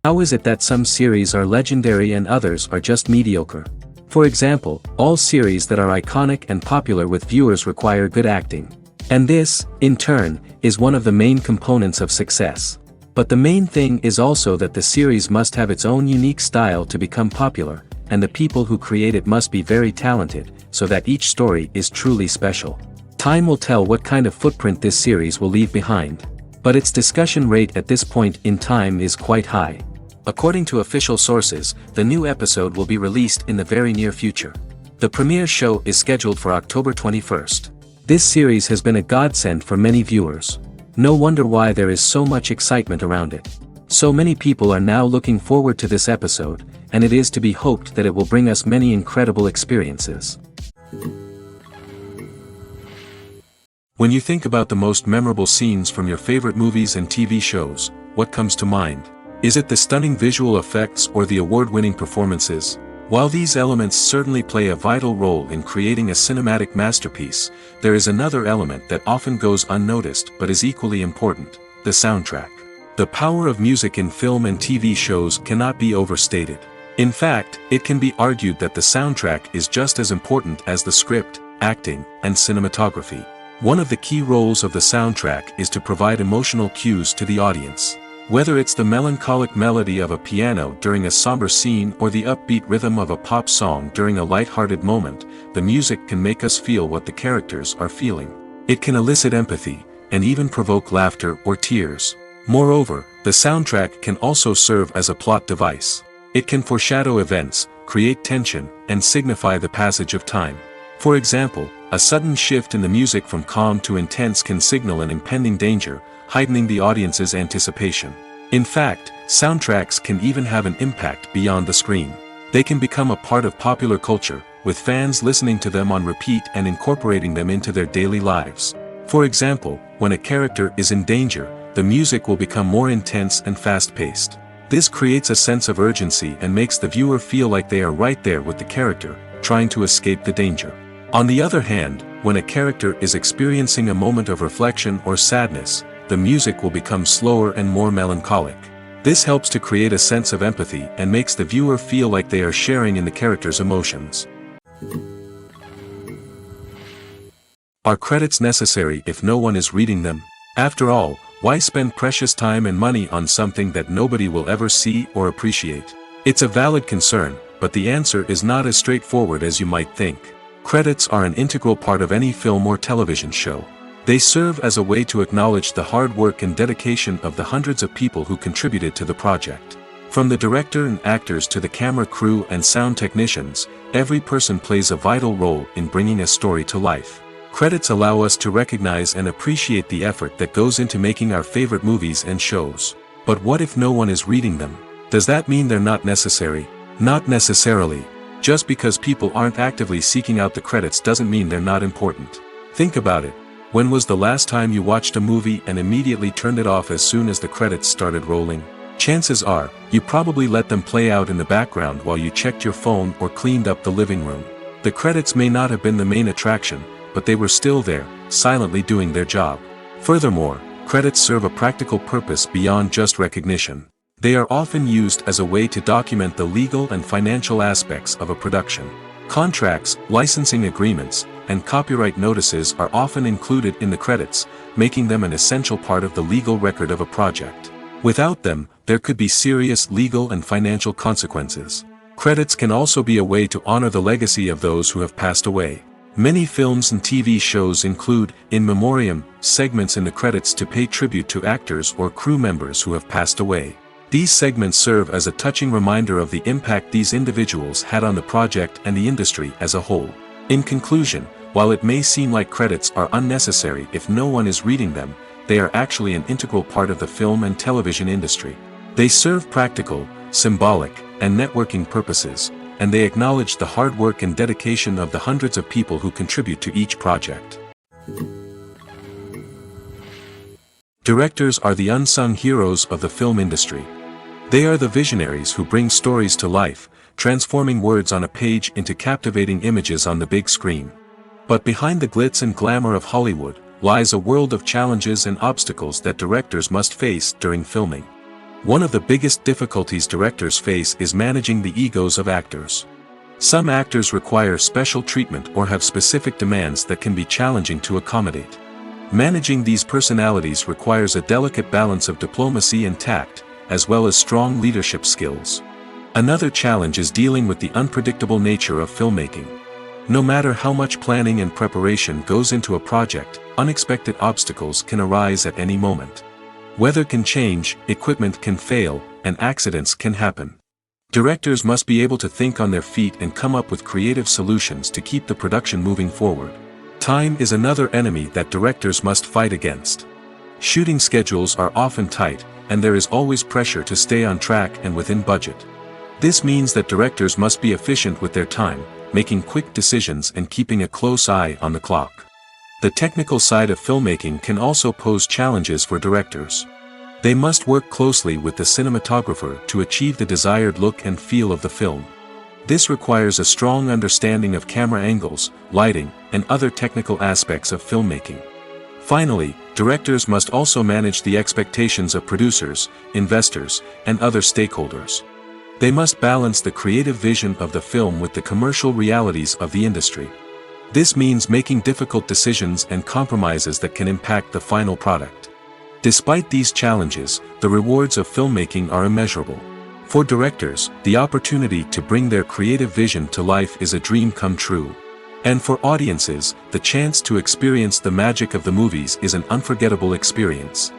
How is it that some series are legendary and others are just mediocre? For example, all series that are iconic and popular with viewers require good acting. And this, in turn, is one of the main components of success. But the main thing is also that the series must have its own unique style to become popular, and the people who create it must be very talented, so that each story is truly special. Time will tell what kind of footprint this series will leave behind. But its discussion rate at this point in time is quite high. According to official sources, the new episode will be released in the very near future. The premiere show is scheduled for October 21st. This series has been a godsend for many viewers. No wonder why there is so much excitement around it. So many people are now looking forward to this episode, and it is to be hoped that it will bring us many incredible experiences. When you think about the most memorable scenes from your favorite movies and TV shows, what comes to mind? Is it the stunning visual effects or the award-winning performances? While these elements certainly play a vital role in creating a cinematic masterpiece, there is another element that often goes unnoticed but is equally important: the soundtrack. The power of music in film and TV shows cannot be overstated. In fact, it can be argued that the soundtrack is just as important as the script, acting, and cinematography. One of the key roles of the soundtrack is to provide emotional cues to the audience. Whether it's the melancholic melody of a piano during a somber scene or the upbeat rhythm of a pop song during a light-hearted moment, the music can make us feel what the characters are feeling. It can elicit empathy, and even provoke laughter or tears. Moreover, the soundtrack can also serve as a plot device. It can foreshadow events, create tension, and signify the passage of time. For example, a sudden shift in the music from calm to intense can signal an impending danger, heightening the audience's anticipation. In fact, soundtracks can even have an impact beyond the screen. They can become a part of popular culture, with fans listening to them on repeat and incorporating them into their daily lives. For example, when a character is in danger, the music will become more intense and fast-paced. This creates a sense of urgency and makes the viewer feel like they are right there with the character, trying to escape the danger. On the other hand, when a character is experiencing a moment of reflection or sadness, the music will become slower and more melancholic. This helps to create a sense of empathy and makes the viewer feel like they are sharing in the character's emotions. Are credits necessary if no one is reading them? After all, why spend precious time and money on something that nobody will ever see or appreciate? It's a valid concern, but the answer is not as straightforward as you might think. Credits are an integral part of any film or television show. They serve as a way to acknowledge the hard work and dedication of the hundreds of people who contributed to the project. From the director and actors to the camera crew and sound technicians, every person plays a vital role in bringing a story to life. Credits allow us to recognize and appreciate the effort that goes into making our favorite movies and shows. But what if no one is reading them? Does that mean they're not necessary? Not necessarily. Just because people aren't actively seeking out the credits doesn't mean they're not important. Think about it. When was the last time you watched a movie and immediately turned it off as soon as the credits started rolling? Chances are, you probably let them play out in the background while you checked your phone or cleaned up the living room. The credits may not have been the main attraction, but they were still there, silently doing their job. Furthermore, credits serve a practical purpose beyond just recognition. They are often used as a way to document the legal and financial aspects of a production. Contracts, licensing agreements, and copyright notices are often included in the credits, making them an essential part of the legal record of a project. Without them, there could be serious legal and financial consequences. Credits can also be a way to honor the legacy of those who have passed away. Many films and TV shows include, in memoriam, segments in the credits to pay tribute to actors or crew members who have passed away. These segments serve as a touching reminder of the impact these individuals had on the project and the industry as a whole. In conclusion, while it may seem like credits are unnecessary if no one is reading them, they are actually an integral part of the film and television industry. They serve practical, symbolic, and networking purposes, and they acknowledge the hard work and dedication of the hundreds of people who contribute to each project. Directors are the unsung heroes of the film industry. They are the visionaries who bring stories to life, transforming words on a page into captivating images on the big screen. But behind the glitz and glamour of Hollywood lies a world of challenges and obstacles that directors must face during filming. One of the biggest difficulties directors face is managing the egos of actors. Some actors require special treatment or have specific demands that can be challenging to accommodate. Managing these personalities requires a delicate balance of diplomacy and tact, as well as strong leadership skills. Another challenge is dealing with the unpredictable nature of filmmaking. No matter how much planning and preparation goes into a project, unexpected obstacles can arise at any moment. Weather can change, equipment can fail, and accidents can happen. Directors must be able to think on their feet and come up with creative solutions to keep the production moving forward. Time is another enemy that directors must fight against. Shooting schedules are often tight, and there is always pressure to stay on track and within budget. This means that directors must be efficient with their time, making quick decisions and keeping a close eye on the clock. The technical side of filmmaking can also pose challenges for directors. They must work closely with the cinematographer to achieve the desired look and feel of the film. This requires a strong understanding of camera angles, lighting, and other technical aspects of filmmaking. Finally, directors must also manage the expectations of producers, investors, and other stakeholders. They must balance the creative vision of the film with the commercial realities of the industry. This means making difficult decisions and compromises that can impact the final product. Despite these challenges, the rewards of filmmaking are immeasurable. For directors, the opportunity to bring their creative vision to life is a dream come true. And for audiences, the chance to experience the magic of the movies is an unforgettable experience.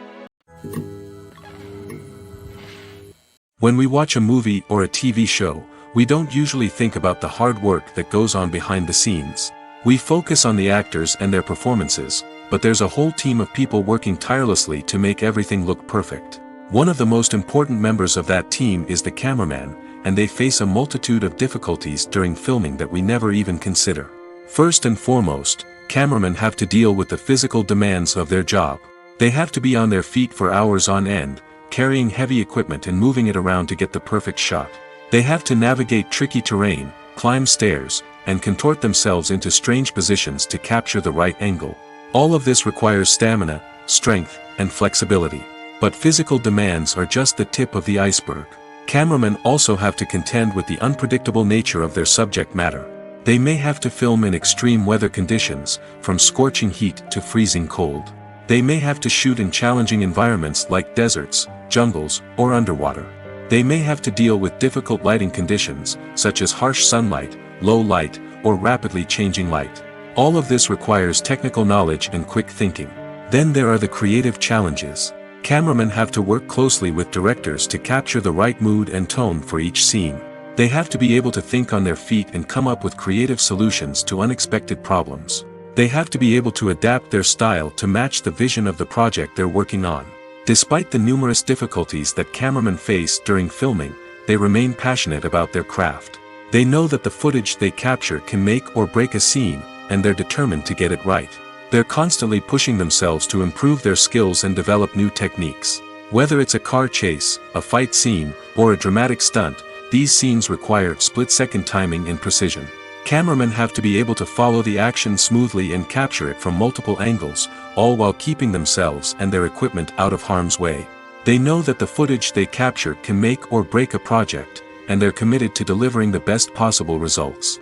When we watch a movie or a TV show, we don't usually think about the hard work that goes on behind the scenes. We focus on the actors and their performances, but there's a whole team of people working tirelessly to make everything look perfect. One of the most important members of that team is the cameraman, and they face a multitude of difficulties during filming that we never even consider. First and foremost, cameramen have to deal with the physical demands of their job. They have to be on their feet for hours on end, carrying heavy equipment and moving it around to get the perfect shot. They have to navigate tricky terrain, climb stairs, and contort themselves into strange positions to capture the right angle. All of this requires stamina, strength, and flexibility. But physical demands are just the tip of the iceberg. Cameramen also have to contend with the unpredictable nature of their subject matter. They may have to film in extreme weather conditions, from scorching heat to freezing cold. They may have to shoot in challenging environments like deserts, jungles, or underwater. They may have to deal with difficult lighting conditions, such as harsh sunlight, low light, or rapidly changing light. All of this requires technical knowledge and quick thinking. Then there are the creative challenges. Cameramen have to work closely with directors to capture the right mood and tone for each scene. They have to be able to think on their feet and come up with creative solutions to unexpected problems. They have to be able to adapt their style to match the vision of the project they're working on. Despite the numerous difficulties that cameramen face during filming, they remain passionate about their craft. They know that the footage they capture can make or break a scene, and they're determined to get it right. They're constantly pushing themselves to improve their skills and develop new techniques. Whether it's a car chase, a fight scene, or a dramatic stunt, these scenes require split-second timing and precision. Cameramen have to be able to follow the action smoothly and capture it from multiple angles, all while keeping themselves and their equipment out of harm's way. They know that the footage they capture can make or break a project, and they're committed to delivering the best possible results.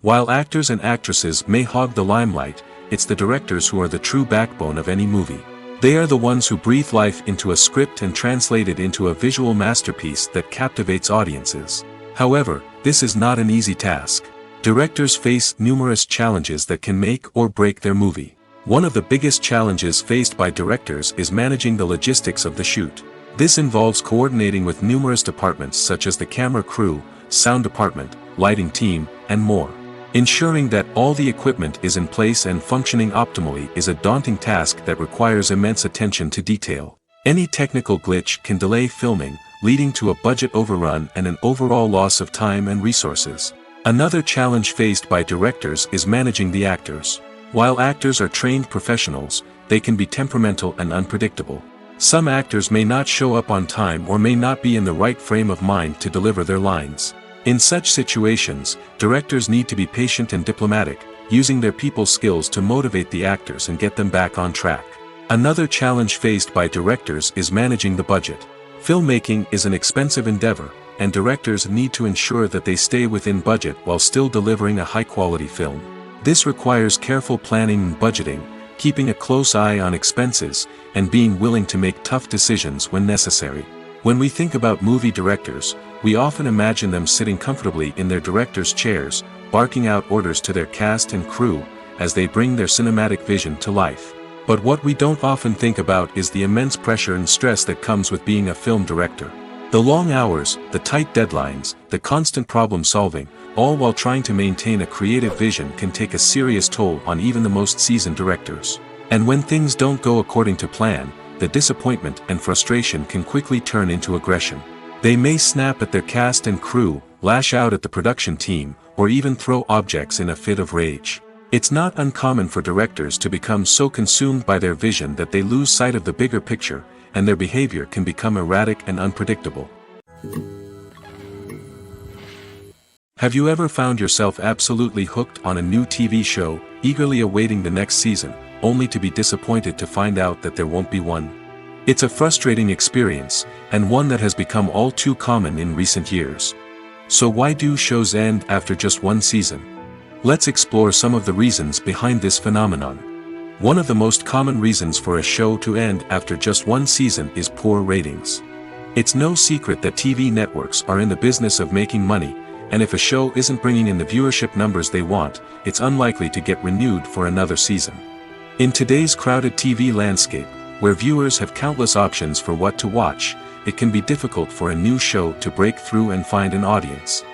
While actors and actresses may hog the limelight, it's the directors who are the true backbone of any movie. They are the ones who breathe life into a script and translate it into a visual masterpiece that captivates audiences. However, this is not an easy task. Directors face numerous challenges that can make or break their movie. One of the biggest challenges faced by directors is managing the logistics of the shoot. This involves coordinating with numerous departments such as the camera crew, sound department, lighting team, and more. Ensuring that all the equipment is in place and functioning optimally is a daunting task that requires immense attention to detail. Any technical glitch can delay filming, leading to a budget overrun and an overall loss of time and resources. Another challenge faced by directors is managing the actors. While actors are trained professionals, they can be temperamental and unpredictable. Some actors may not show up on time or may not be in the right frame of mind to deliver their lines. In such situations, directors need to be patient and diplomatic, using their people skills to motivate the actors and get them back on track. Another challenge faced by directors is managing the budget. Filmmaking is an expensive endeavor, and directors need to ensure that they stay within budget while still delivering a high-quality film. This requires careful planning and budgeting, keeping a close eye on expenses, and being willing to make tough decisions when necessary. When we think about movie directors, we often imagine them sitting comfortably in their director's chairs, barking out orders to their cast and crew, as they bring their cinematic vision to life. But what we don't often think about is the immense pressure and stress that comes with being a film director. The long hours, the tight deadlines, the constant problem solving, all while trying to maintain a creative vision can take a serious toll on even the most seasoned directors. And when things don't go according to plan, the disappointment and frustration can quickly turn into aggression. They may snap at their cast and crew, lash out at the production team, or even throw objects in a fit of rage. It's not uncommon for directors to become so consumed by their vision that they lose sight of the bigger picture, and their behavior can become erratic and unpredictable. Have you ever found yourself absolutely hooked on a new TV show, eagerly awaiting the next season, only to be disappointed to find out that there won't be one? It's a frustrating experience, and one that has become all too common in recent years. So why do shows end after just one season? Let's explore some of the reasons behind this phenomenon. One of the most common reasons for a show to end after just one season is poor ratings. It's no secret that TV networks are in the business of making money, and if a show isn't bringing in the viewership numbers they want, it's unlikely to get renewed for another season. In today's crowded TV landscape, where viewers have countless options for what to watch, it can be difficult for a new show to break through and find an audience.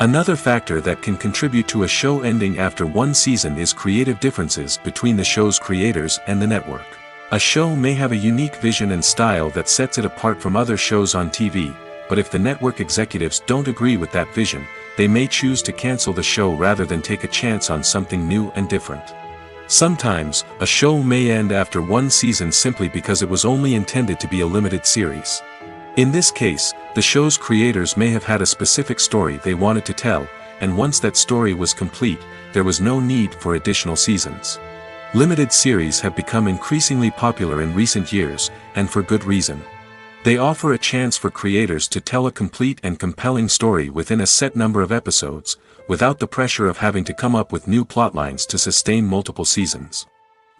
Another factor that can contribute to a show ending after one season is creative differences between the show's creators and the network. A show may have a unique vision and style that sets it apart from other shows on TV, but if the network executives don't agree with that vision, they may choose to cancel the show rather than take a chance on something new and different. Sometimes, a show may end after one season simply because it was only intended to be a limited series. In this case, the show's creators may have had a specific story they wanted to tell, and once that story was complete, there was no need for additional seasons. Limited series have become increasingly popular in recent years, and for good reason. They offer a chance for creators to tell a complete and compelling story within a set number of episodes, without the pressure of having to come up with new plotlines to sustain multiple seasons.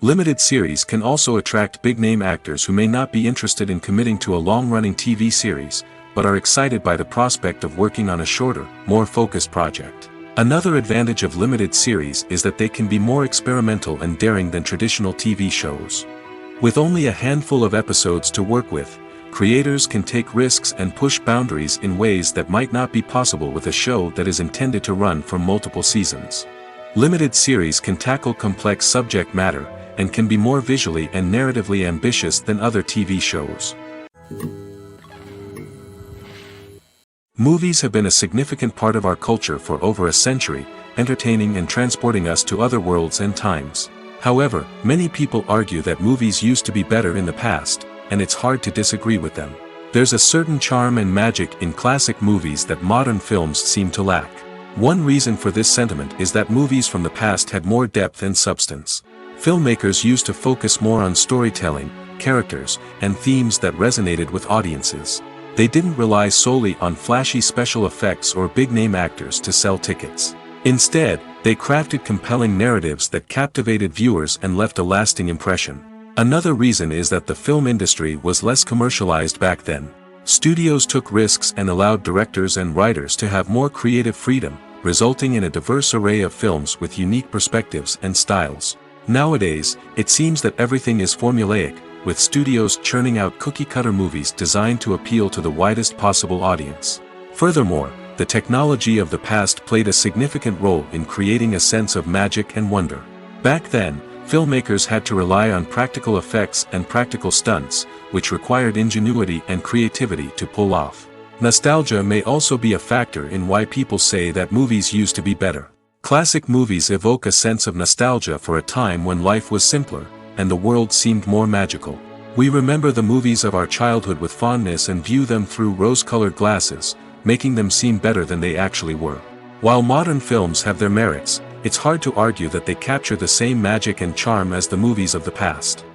Limited series can also attract big-name actors who may not be interested in committing to a long-running TV series, but are excited by the prospect of working on a shorter, more focused project. Another advantage of limited series is that they can be more experimental and daring than traditional TV shows. With only a handful of episodes to work with, creators can take risks and push boundaries in ways that might not be possible with a show that is intended to run for multiple seasons. Limited series can tackle complex subject matter, and can be more visually and narratively ambitious than other TV shows. Movies have been a significant part of our culture for over a century, entertaining and transporting us to other worlds and times. However, many people argue that movies used to be better in the past, and it's hard to disagree with them. There's a certain charm and magic in classic movies that modern films seem to lack. One reason for this sentiment is that movies from the past had more depth and substance. Filmmakers used to focus more on storytelling, characters, and themes that resonated with audiences. They didn't rely solely on flashy special effects or big-name actors to sell tickets. Instead, they crafted compelling narratives that captivated viewers and left a lasting impression. Another reason is that the film industry was less commercialized back then. Studios took risks and allowed directors and writers to have more creative freedom, resulting in a diverse array of films with unique perspectives and styles. Nowadays, it seems that everything is formulaic, with studios churning out cookie-cutter movies designed to appeal to the widest possible audience. Furthermore, the technology of the past played a significant role in creating a sense of magic and wonder. Back then, filmmakers had to rely on practical effects and practical stunts, which required ingenuity and creativity to pull off. Nostalgia may also be a factor in why people say that movies used to be better. Classic movies evoke a sense of nostalgia for a time when life was simpler, and the world seemed more magical. We remember the movies of our childhood with fondness and view them through rose-colored glasses, making them seem better than they actually were. While modern films have their merits, it's hard to argue that they capture the same magic and charm as the movies of the past.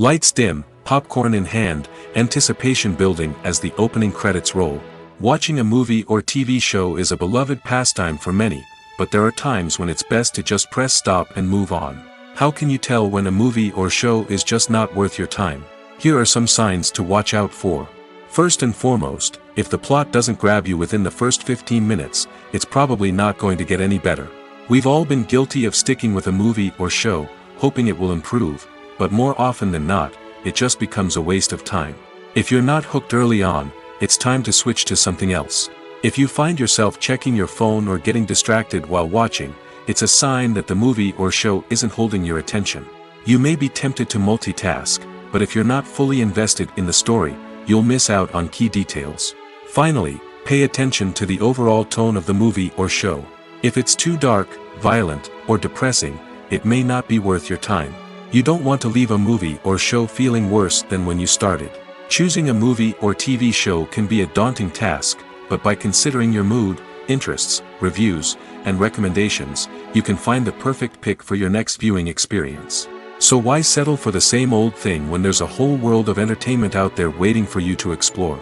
Lights dim, popcorn in hand, anticipation building as the opening credits roll. Watching a movie or TV show is a beloved pastime for many, but there are times when it's best to just press stop and move on. How can you tell when a movie or show is just not worth your time? Here are some signs to watch out for. First and foremost, if the plot doesn't grab you within the first 15 minutes, it's probably not going to get any better. We've all been guilty of sticking with a movie or show, hoping it will improve, but more often than not, it just becomes a waste of time. If you're not hooked early on, it's time to switch to something else. If you find yourself checking your phone or getting distracted while watching, it's a sign that the movie or show isn't holding your attention. You may be tempted to multitask, but if you're not fully invested in the story, you'll miss out on key details. Finally, pay attention to the overall tone of the movie or show. If it's too dark, violent, or depressing, it may not be worth your time. You don't want to leave a movie or show feeling worse than when you started. Choosing a movie or TV show can be a daunting task, but by considering your mood, interests, reviews, and recommendations, you can find the perfect pick for your next viewing experience. So why settle for the same old thing when there's a whole world of entertainment out there waiting for you to explore?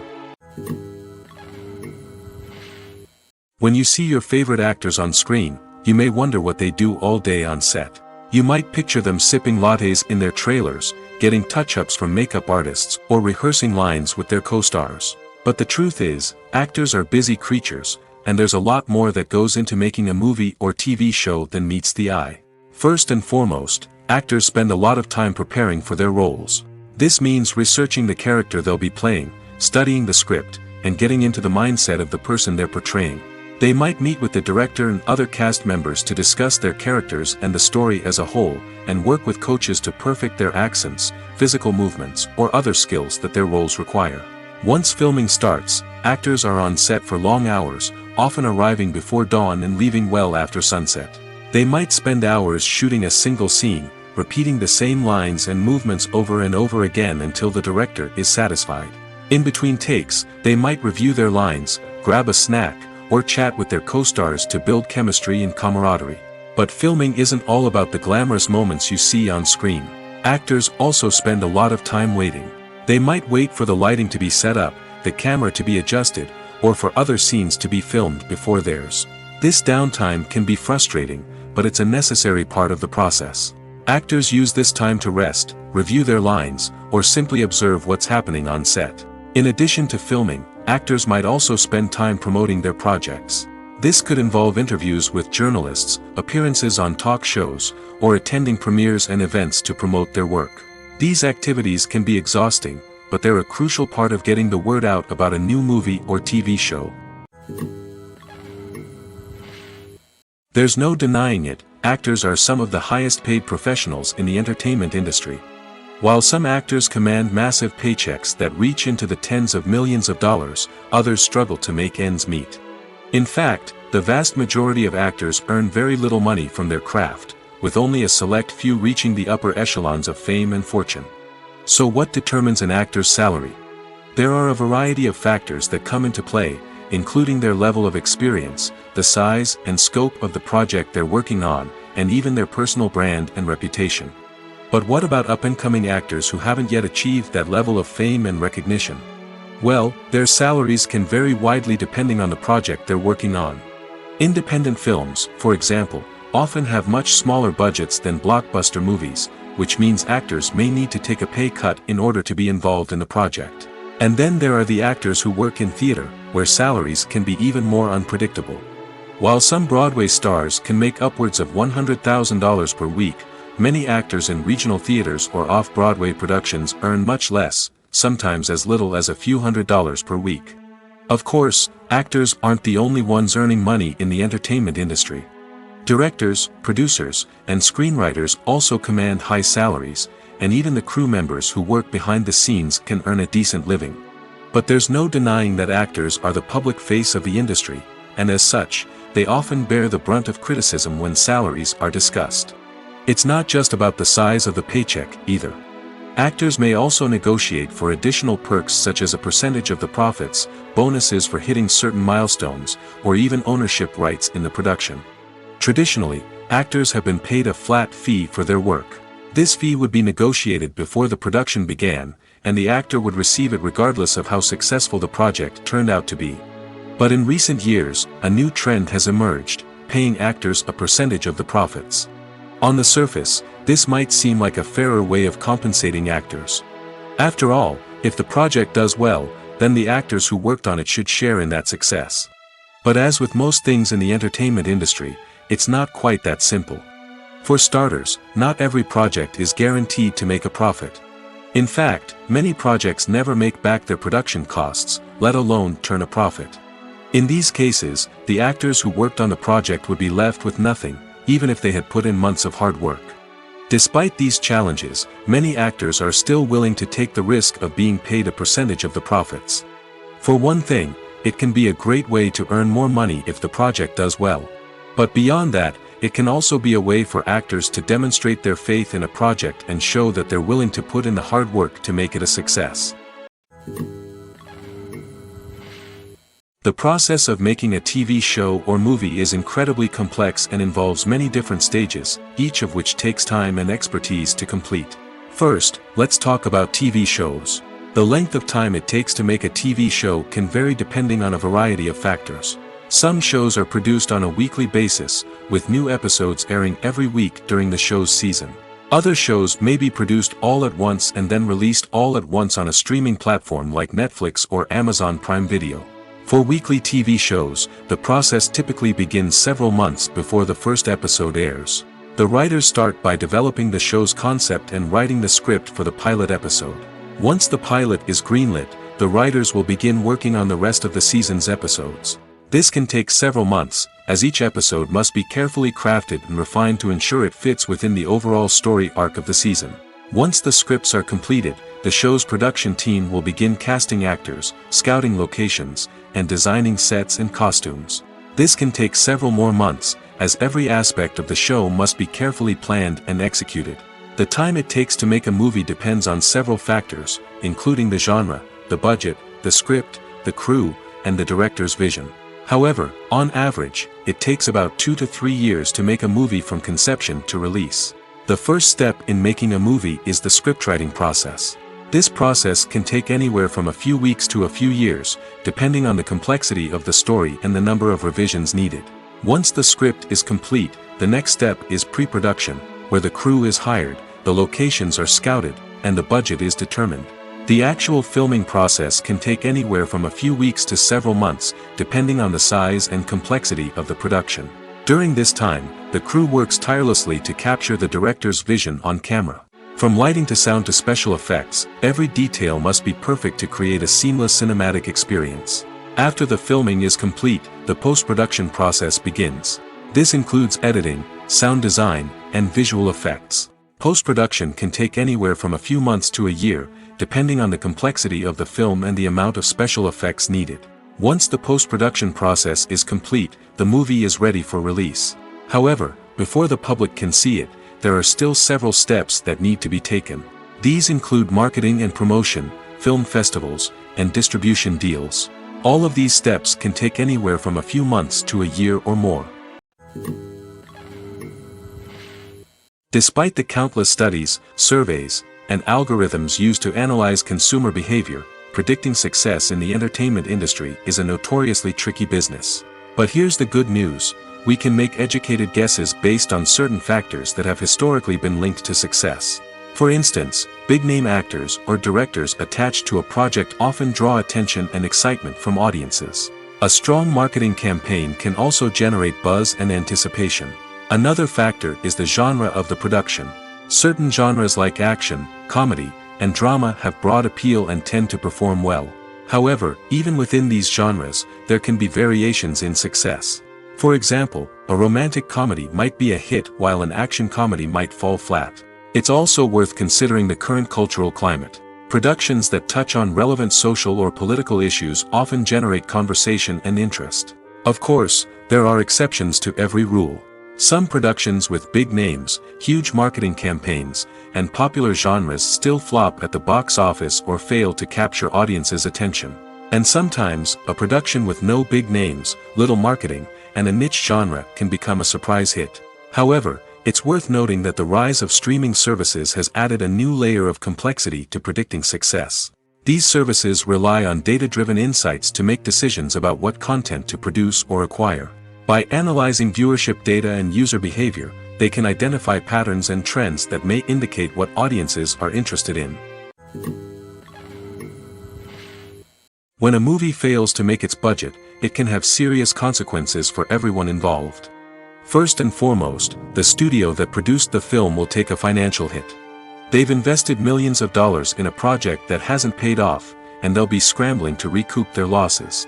When you see your favorite actors on screen, you may wonder what they do all day on set. You might picture them sipping lattes in their trailers, getting touch-ups from makeup artists, or rehearsing lines with their co-stars. But the truth is, actors are busy creatures, and there's a lot more that goes into making a movie or TV show than meets the eye. First and foremost, actors spend a lot of time preparing for their roles. This means researching the character they'll be playing, studying the script, and getting into the mindset of the person they're portraying. They might meet with the director and other cast members to discuss their characters and the story as a whole, and work with coaches to perfect their accents, physical movements, or other skills that their roles require. Once filming starts, actors are on set for long hours, often arriving before dawn and leaving well after sunset. They might spend hours shooting a single scene, repeating the same lines and movements over and over again until the director is satisfied. In between takes, they might review their lines, grab a snack, or chat with their co-stars to build chemistry and camaraderie. But filming isn't all about the glamorous moments you see on screen. Actors also spend a lot of time waiting. They might wait for the lighting to be set up, the camera to be adjusted, or for other scenes to be filmed before theirs. This downtime can be frustrating, but it's a necessary part of the process. Actors use this time to rest, review their lines, or simply observe what's happening on set. In addition to filming, actors might also spend time promoting their projects. This could involve interviews with journalists, appearances on talk shows, or attending premieres and events to promote their work. These activities can be exhausting, but they're a crucial part of getting the word out about a new movie or TV show. There's no denying it, actors are some of the highest paid professionals in the entertainment industry. While some actors command massive paychecks that reach into the tens of millions of dollars, others struggle to make ends meet. In fact, the vast majority of actors earn very little money from their craft, with only a select few reaching the upper echelons of fame and fortune. So what determines an actor's salary? There are a variety of factors that come into play, including their level of experience, the size and scope of the project they're working on, and even their personal brand and reputation. But what about up-and-coming actors who haven't yet achieved that level of fame and recognition? Well, their salaries can vary widely depending on the project they're working on. Independent films, for example, often have much smaller budgets than blockbuster movies, which means actors may need to take a pay cut in order to be involved in the project. And then there are the actors who work in theater, where salaries can be even more unpredictable. While some Broadway stars can make upwards of $100,000 per week, many actors in regional theaters or off-Broadway productions earn much less, sometimes as little as a few $100s per week. Of course, actors aren't the only ones earning money in the entertainment industry. Directors, producers, and screenwriters also command high salaries, and even the crew members who work behind the scenes can earn a decent living. But there's no denying that actors are the public face of the industry, and as such, they often bear the brunt of criticism when salaries are discussed. It's not just about the size of the paycheck, either. Actors may also negotiate for additional perks such as a percentage of the profits, bonuses for hitting certain milestones, or even ownership rights in the production. Traditionally, actors have been paid a flat fee for their work. This fee would be negotiated before the production began, and the actor would receive it regardless of how successful the project turned out to be. But in recent years, a new trend has emerged, paying actors a percentage of the profits. On the surface, this might seem like a fairer way of compensating actors. After all, if the project does well, then the actors who worked on it should share in that success. But as with most things in the entertainment industry, it's not quite that simple. For starters, not every project is guaranteed to make a profit. In fact, many projects never make back their production costs, let alone turn a profit. In these cases, the actors who worked on the project would be left with nothing, even if they had put in months of hard work. Despite these challenges, many actors are still willing to take the risk of being paid a percentage of the profits. For one thing, it can be a great way to earn more money if the project does well. But beyond that, it can also be a way for actors to demonstrate their faith in a project and show that they're willing to put in the hard work to make it a success. The process of making a TV show or movie is incredibly complex and involves many different stages, each of which takes time and expertise to complete. First, let's talk about TV shows. The length of time it takes to make a TV show can vary depending on a variety of factors. Some shows are produced on a weekly basis, with new episodes airing every week during the show's season. Other shows may be produced all at once and then released all at once on a streaming platform like Netflix or Amazon Prime Video. For weekly TV shows, the process typically begins several months before the first episode airs. The writers start by developing the show's concept and writing the script for the pilot episode. Once the pilot is greenlit, the writers will begin working on the rest of the season's episodes. This can take several months, as each episode must be carefully crafted and refined to ensure it fits within the overall story arc of the season. Once the scripts are completed, the show's production team will begin casting actors, scouting locations, and designing sets and costumes. This can take several more months, as every aspect of the show must be carefully planned and executed. The time it takes to make a movie depends on several factors, including the genre, the budget, the script, the crew, and the director's vision. However, on average, it takes about 2 to 3 years to make a movie from conception to release. The first step in making a movie is the scriptwriting process. This process can take anywhere from a few weeks to a few years, depending on the complexity of the story and the number of revisions needed. Once the script is complete, the next step is pre-production, where the crew is hired, the locations are scouted, and the budget is determined. The actual filming process can take anywhere from a few weeks to several months, depending on the size and complexity of the production. During this time, the crew works tirelessly to capture the director's vision on camera. From lighting to sound to special effects, every detail must be perfect to create a seamless cinematic experience. After the filming is complete, the post-production process begins. This includes editing, sound design, and visual effects. Post-production can take anywhere from a few months to a year, depending on the complexity of the film and the amount of special effects needed. Once the post-production process is complete, the movie is ready for release. However, before the public can see it, there are still several steps that need to be taken. These include marketing and promotion, film festivals, and distribution deals. All of these steps can take anywhere from a few months to a year or more. Despite the countless studies, surveys, and algorithms used to analyze consumer behavior, predicting success in the entertainment industry is a notoriously tricky business. But here's the good news: we can make educated guesses based on certain factors that have historically been linked to success. For instance, big-name actors or directors attached to a project often draw attention and excitement from audiences. A strong marketing campaign can also generate buzz and anticipation. Another factor is the genre of the production. Certain genres like action, comedy, and drama have broad appeal and tend to perform well. However, even within these genres, there can be variations in success. For example, a romantic comedy might be a hit while an action comedy might fall flat. It's also worth considering the current cultural climate. Productions that touch on relevant social or political issues often generate conversation and interest. Of course, there are exceptions to every rule. Some productions with big names, huge marketing campaigns, and popular genres still flop at the box office or fail to capture audiences' attention. And sometimes, a production with no big names, little marketing, and a niche genre can become a surprise hit. However, It's worth noting that the rise of streaming services has added a new layer of complexity to predicting success. These services rely on data-driven insights to make decisions about what content to produce or acquire. By analyzing viewership data and user behavior, they can identify patterns and trends that may indicate what audiences are interested in. When a movie fails to make its budget, it can have serious consequences for everyone involved. First and foremost, the studio that produced the film will take a financial hit. They've invested millions of dollars in a project that hasn't paid off, and they'll be scrambling to recoup their losses.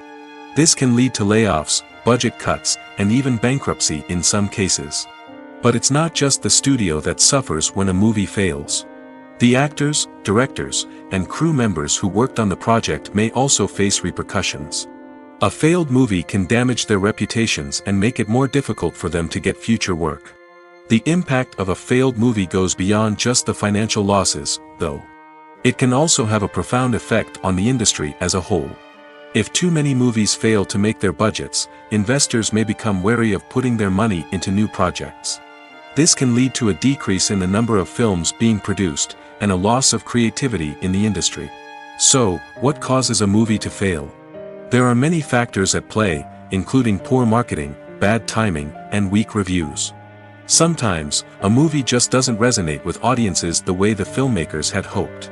This can lead to layoffs, budget cuts, and even bankruptcy in some cases. But it's not just the studio that suffers when a movie fails. The actors, directors, and crew members who worked on the project may also face repercussions. A failed movie can damage their reputations and make it more difficult for them to get future work. The impact of a failed movie goes beyond just the financial losses, though. It can also have a profound effect on the industry as a whole. If too many movies fail to make their budgets, investors may become wary of putting their money into new projects. This can lead to a decrease in the number of films being produced, and a loss of creativity in the industry. So, what causes a movie to fail? There are many factors at play, including poor marketing, bad timing, and weak reviews. Sometimes, a movie just doesn't resonate with audiences the way the filmmakers had hoped.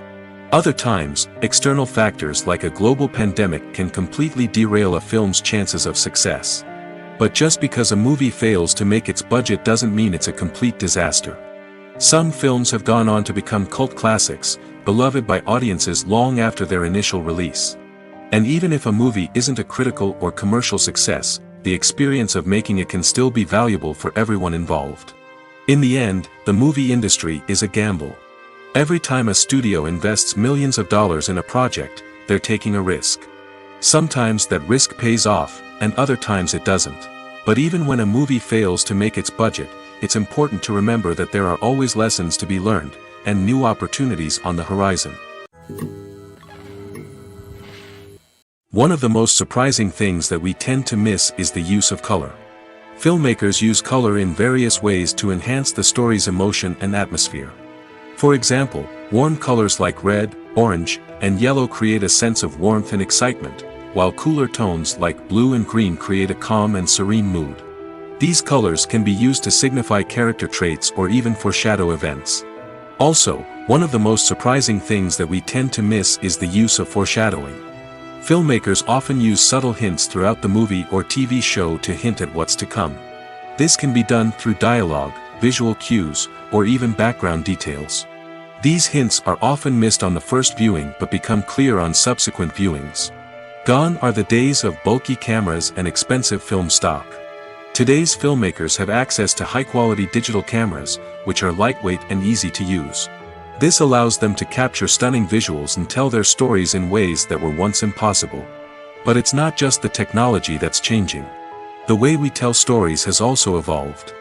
Other times, external factors like a global pandemic can completely derail a film's chances of success. But just because a movie fails to make its budget doesn't mean it's a complete disaster. Some films have gone on to become cult classics, beloved by audiences long after their initial release. And even if a movie isn't a critical or commercial success, the experience of making it can still be valuable for everyone involved. In the end, the movie industry is a gamble. Every time a studio invests millions of dollars in a project, they're taking a risk. Sometimes that risk pays off, and other times it doesn't. But even when a movie fails to make its budget, it's important to remember that there are always lessons to be learned, and new opportunities on the horizon. One of the most surprising things that we tend to miss is the use of color. Filmmakers use color in various ways to enhance the story's emotion and atmosphere. For example, warm colors like red, orange, and yellow create a sense of warmth and excitement, while cooler tones like blue and green create a calm and serene mood. These colors can be used to signify character traits or even foreshadow events. Also, one of the most surprising things that we tend to miss is the use of foreshadowing. Filmmakers often use subtle hints throughout the movie or TV show to hint at what's to come. This can be done through dialogue, visual cues, or even background details. These hints are often missed on the first viewing but become clear on subsequent viewings. Gone are the days of bulky cameras and expensive film stock. Today's filmmakers have access to high-quality digital cameras, which are lightweight and easy to use. This allows them to capture stunning visuals and tell their stories in ways that were once impossible. But it's not just the technology that's changing. The way we tell stories has also evolved.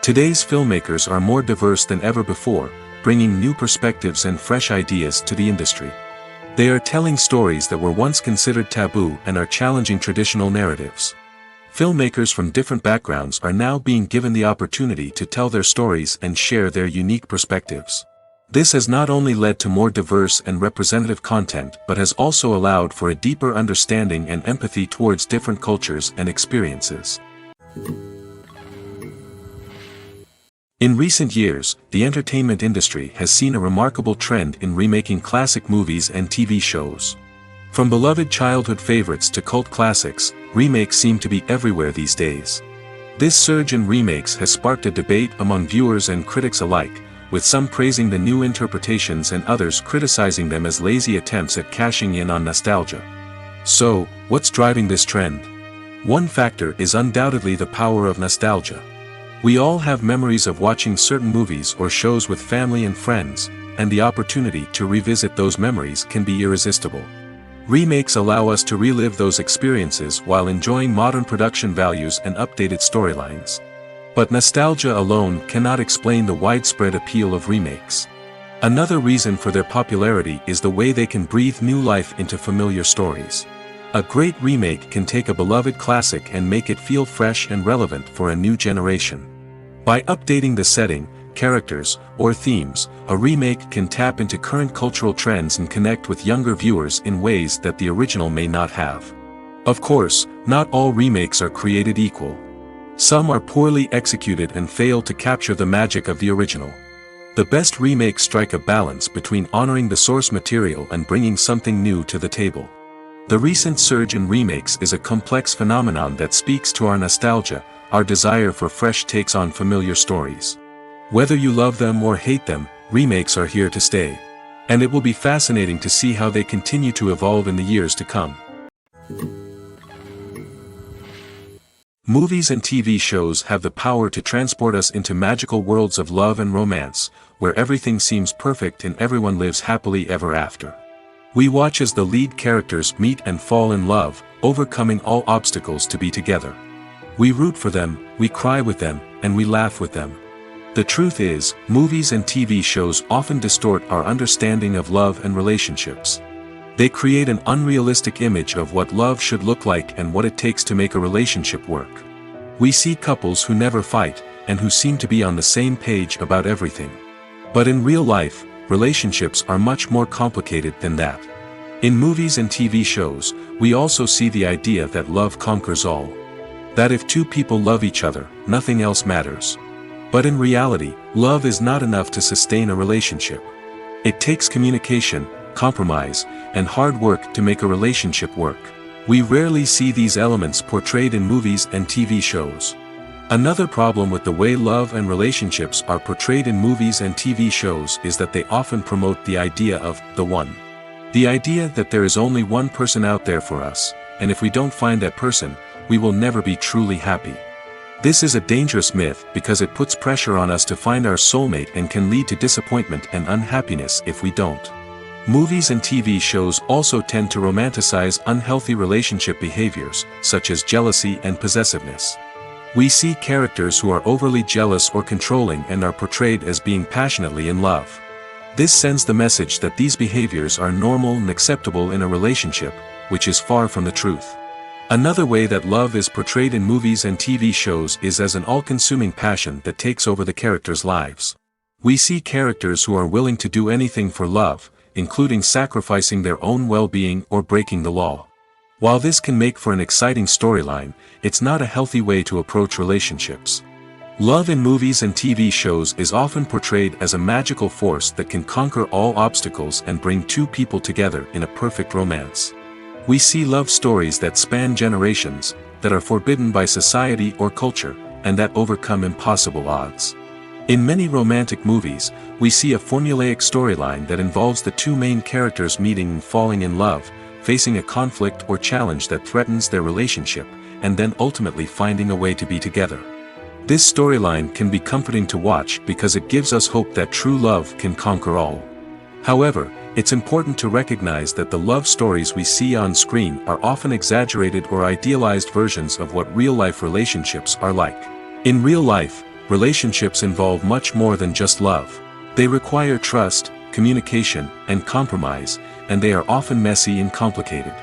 Today's filmmakers are more diverse than ever before, bringing new perspectives and fresh ideas to the industry. They are telling stories that were once considered taboo and are challenging traditional narratives. Filmmakers from different backgrounds are now being given the opportunity to tell their stories and share their unique perspectives. This has not only led to more diverse and representative content but has also allowed for a deeper understanding and empathy towards different cultures and experiences. In recent years, the entertainment industry has seen a remarkable trend in remaking classic movies and TV shows. From beloved childhood favorites to cult classics, remakes seem to be everywhere these days. This surge in remakes has sparked a debate among viewers and critics alike, with some praising the new interpretations and others criticizing them as lazy attempts at cashing in on nostalgia. So, what's driving this trend? One factor is undoubtedly the power of nostalgia. We all have memories of watching certain movies or shows with family and friends, and the opportunity to revisit those memories can be irresistible. Remakes allow us to relive those experiences while enjoying modern production values and updated storylines. But nostalgia alone cannot explain the widespread appeal of remakes. Another reason for their popularity is the way they can breathe new life into familiar stories. A great remake can take a beloved classic and make it feel fresh and relevant for a new generation. By updating the setting, characters, or themes, a remake can tap into current cultural trends and connect with younger viewers in ways that the original may not have. Of course, not all remakes are created equal. Some are poorly executed and fail to capture the magic of the original. The best remakes strike a balance between honoring the source material and bringing something new to the table. The recent surge in remakes is a complex phenomenon that speaks to our nostalgia, our desire for fresh takes on familiar stories. Whether you love them or hate them, remakes are here to stay. And it will be fascinating to see how they continue to evolve in the years to come. Movies and TV shows have the power to transport us into magical worlds of love and romance, where everything seems perfect and everyone lives happily ever after. We watch as the lead characters meet and fall in love, overcoming all obstacles to be together. We root for them, we cry with them, and we laugh with them. The truth is, movies and TV shows often distort our understanding of love and relationships. They create an unrealistic image of what love should look like and what it takes to make a relationship work. We see couples who never fight, and who seem to be on the same page about everything. But in real life, relationships are much more complicated than that. In movies and TV shows, we also see the idea that love conquers all. That if two people love each other, nothing else matters. But in reality, love is not enough to sustain a relationship. It takes communication, compromise, and hard work to make a relationship work. We rarely see these elements portrayed in movies and TV shows. Another problem with the way love and relationships are portrayed in movies and TV shows is that they often promote the idea of the one. The idea that there is only one person out there for us, and if we don't find that person, we will never be truly happy. This is a dangerous myth because it puts pressure on us to find our soulmate and can lead to disappointment and unhappiness if we don't. Movies and TV shows also tend to romanticize unhealthy relationship behaviors, such as jealousy and possessiveness. We see characters who are overly jealous or controlling and are portrayed as being passionately in love. This sends the message that these behaviors are normal and acceptable in a relationship, which is far from the truth. Another way that love is portrayed in movies and TV shows is as an all-consuming passion that takes over the characters' lives. We see characters who are willing to do anything for love, including sacrificing their own well-being or breaking the law. While this can make for an exciting storyline, it's not a healthy way to approach relationships. Love in movies and TV shows is often portrayed as a magical force that can conquer all obstacles and bring two people together in a perfect romance. We see love stories that span generations, that are forbidden by society or culture, and that overcome impossible odds. In many romantic movies, we see a formulaic storyline that involves the two main characters meeting and falling in love, facing a conflict or challenge that threatens their relationship, and then ultimately finding a way to be together. This storyline can be comforting to watch because it gives us hope that true love can conquer all. However, it's important to recognize that the love stories we see on screen are often exaggerated or idealized versions of what real-life relationships are like. In real life, relationships involve much more than just love. They require trust, communication, and compromise, and they are often messy and complicated.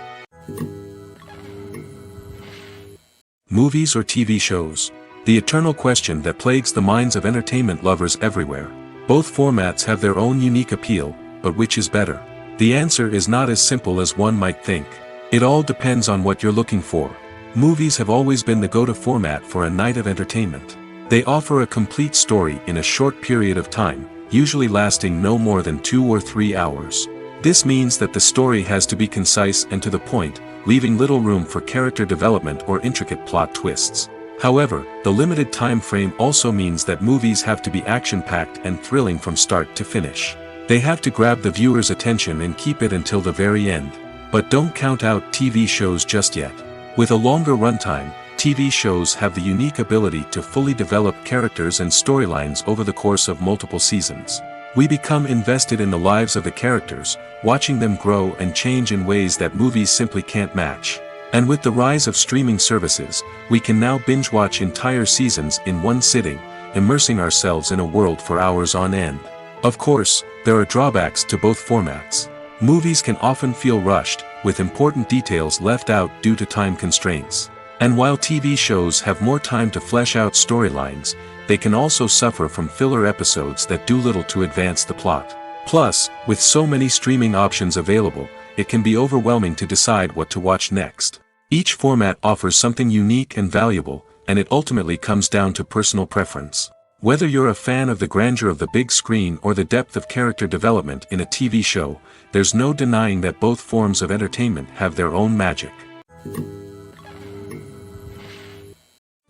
Movies or TV shows? The eternal question that plagues the minds of entertainment lovers everywhere. Both formats have their own unique appeal, but which is better? The answer is not as simple as one might think. It all depends on what you're looking for. Movies have always been the go-to format for a night of entertainment. They offer a complete story in a short period of time, usually lasting no more than 2 or 3 hours. This means that the story has to be concise and to the point, leaving little room for character development or intricate plot twists. However, the limited time frame also means that movies have to be action-packed and thrilling from start to finish. They have to grab the viewer's attention and keep it until the very end. But don't count out TV shows just yet. With a longer runtime, TV shows have the unique ability to fully develop characters and storylines over the course of multiple seasons. We become invested in the lives of the characters, watching them grow and change in ways that movies simply can't match. And with the rise of streaming services, we can now binge-watch entire seasons in one sitting, immersing ourselves in a world for hours on end. Of course, there are drawbacks to both formats. Movies can often feel rushed, with important details left out due to time constraints. And while TV shows have more time to flesh out storylines, they can also suffer from filler episodes that do little to advance the plot. Plus, with so many streaming options available, it can be overwhelming to decide what to watch next. Each format offers something unique and valuable, and it ultimately comes down to personal preference. Whether you're a fan of the grandeur of the big screen or the depth of character development in a TV show, there's no denying that both forms of entertainment have their own magic.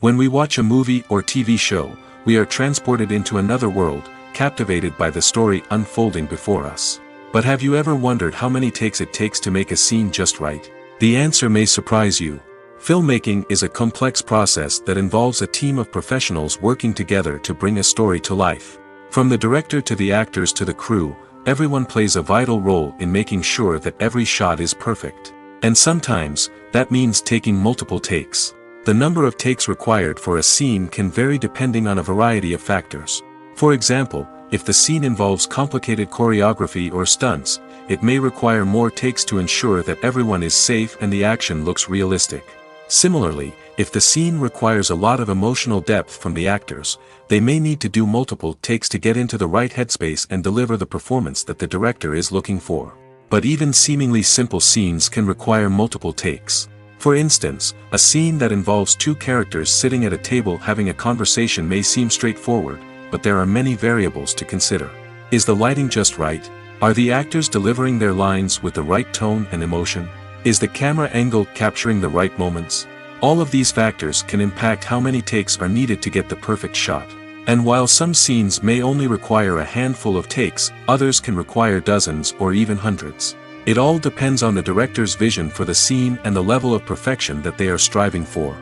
When we watch a movie or TV show, we are transported into another world, captivated by the story unfolding before us. But have you ever wondered how many takes it takes to make a scene just right? The answer may surprise you. Filmmaking is a complex process that involves a team of professionals working together to bring a story to life. From the director to the actors to the crew, everyone plays a vital role in making sure that every shot is perfect. And sometimes, that means taking multiple takes. The number of takes required for a scene can vary depending on a variety of factors. For example, if the scene involves complicated choreography or stunts, it may require more takes to ensure that everyone is safe and the action looks realistic. Similarly, if the scene requires a lot of emotional depth from the actors, they may need to do multiple takes to get into the right headspace and deliver the performance that the director is looking for. But even seemingly simple scenes can require multiple takes. For instance, a scene that involves two characters sitting at a table having a conversation may seem straightforward, but there are many variables to consider. Is the lighting just right? Are the actors delivering their lines with the right tone and emotion? Is the camera angle capturing the right moments? All of these factors can impact how many takes are needed to get the perfect shot. And while some scenes may only require a handful of takes, others can require dozens or even hundreds. It all depends on the director's vision for the scene and the level of perfection that they are striving for.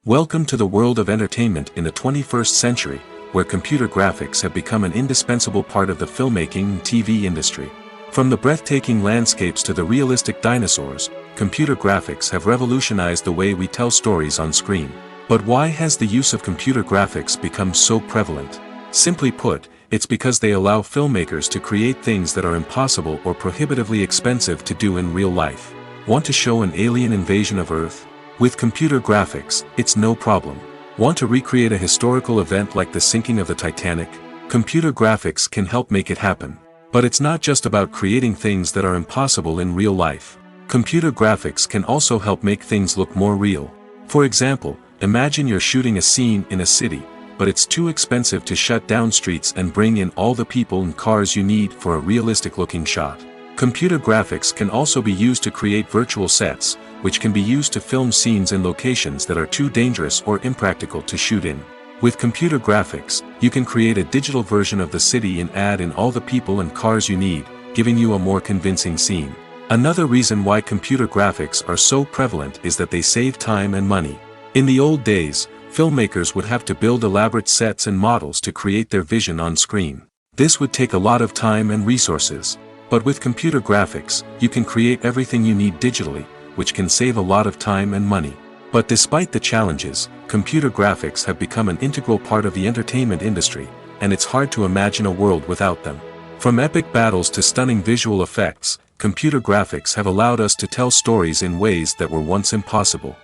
Welcome to the world of entertainment in the 21st century, where computer graphics have become an indispensable part of the filmmaking and TV industry. From the breathtaking landscapes to the realistic dinosaurs, computer graphics have revolutionized the way we tell stories on screen. But why has the use of computer graphics become so prevalent? Simply put, it's because they allow filmmakers to create things that are impossible or prohibitively expensive to do in real life. Want to show an alien invasion of Earth? With computer graphics, it's no problem. Want to recreate a historical event like the sinking of the Titanic? Computer graphics can help make it happen. But it's not just about creating things that are impossible in real life. Computer graphics can also help make things look more real. For example, imagine you're shooting a scene in a city, but it's too expensive to shut down streets and bring in all the people and cars you need for a realistic-looking shot. Computer graphics can also be used to create virtual sets, which can be used to film scenes in locations that are too dangerous or impractical to shoot in. With computer graphics, you can create a digital version of the city and add in all the people and cars you need, giving you a more convincing scene. Another reason why computer graphics are so prevalent is that they save time and money. In the old days, filmmakers would have to build elaborate sets and models to create their vision on screen. This would take a lot of time and resources. But with computer graphics, you can create everything you need digitally, which can save a lot of time and money. But despite the challenges, computer graphics have become an integral part of the entertainment industry, and it's hard to imagine a world without them. From epic battles to stunning visual effects, computer graphics have allowed us to tell stories in ways that were once impossible.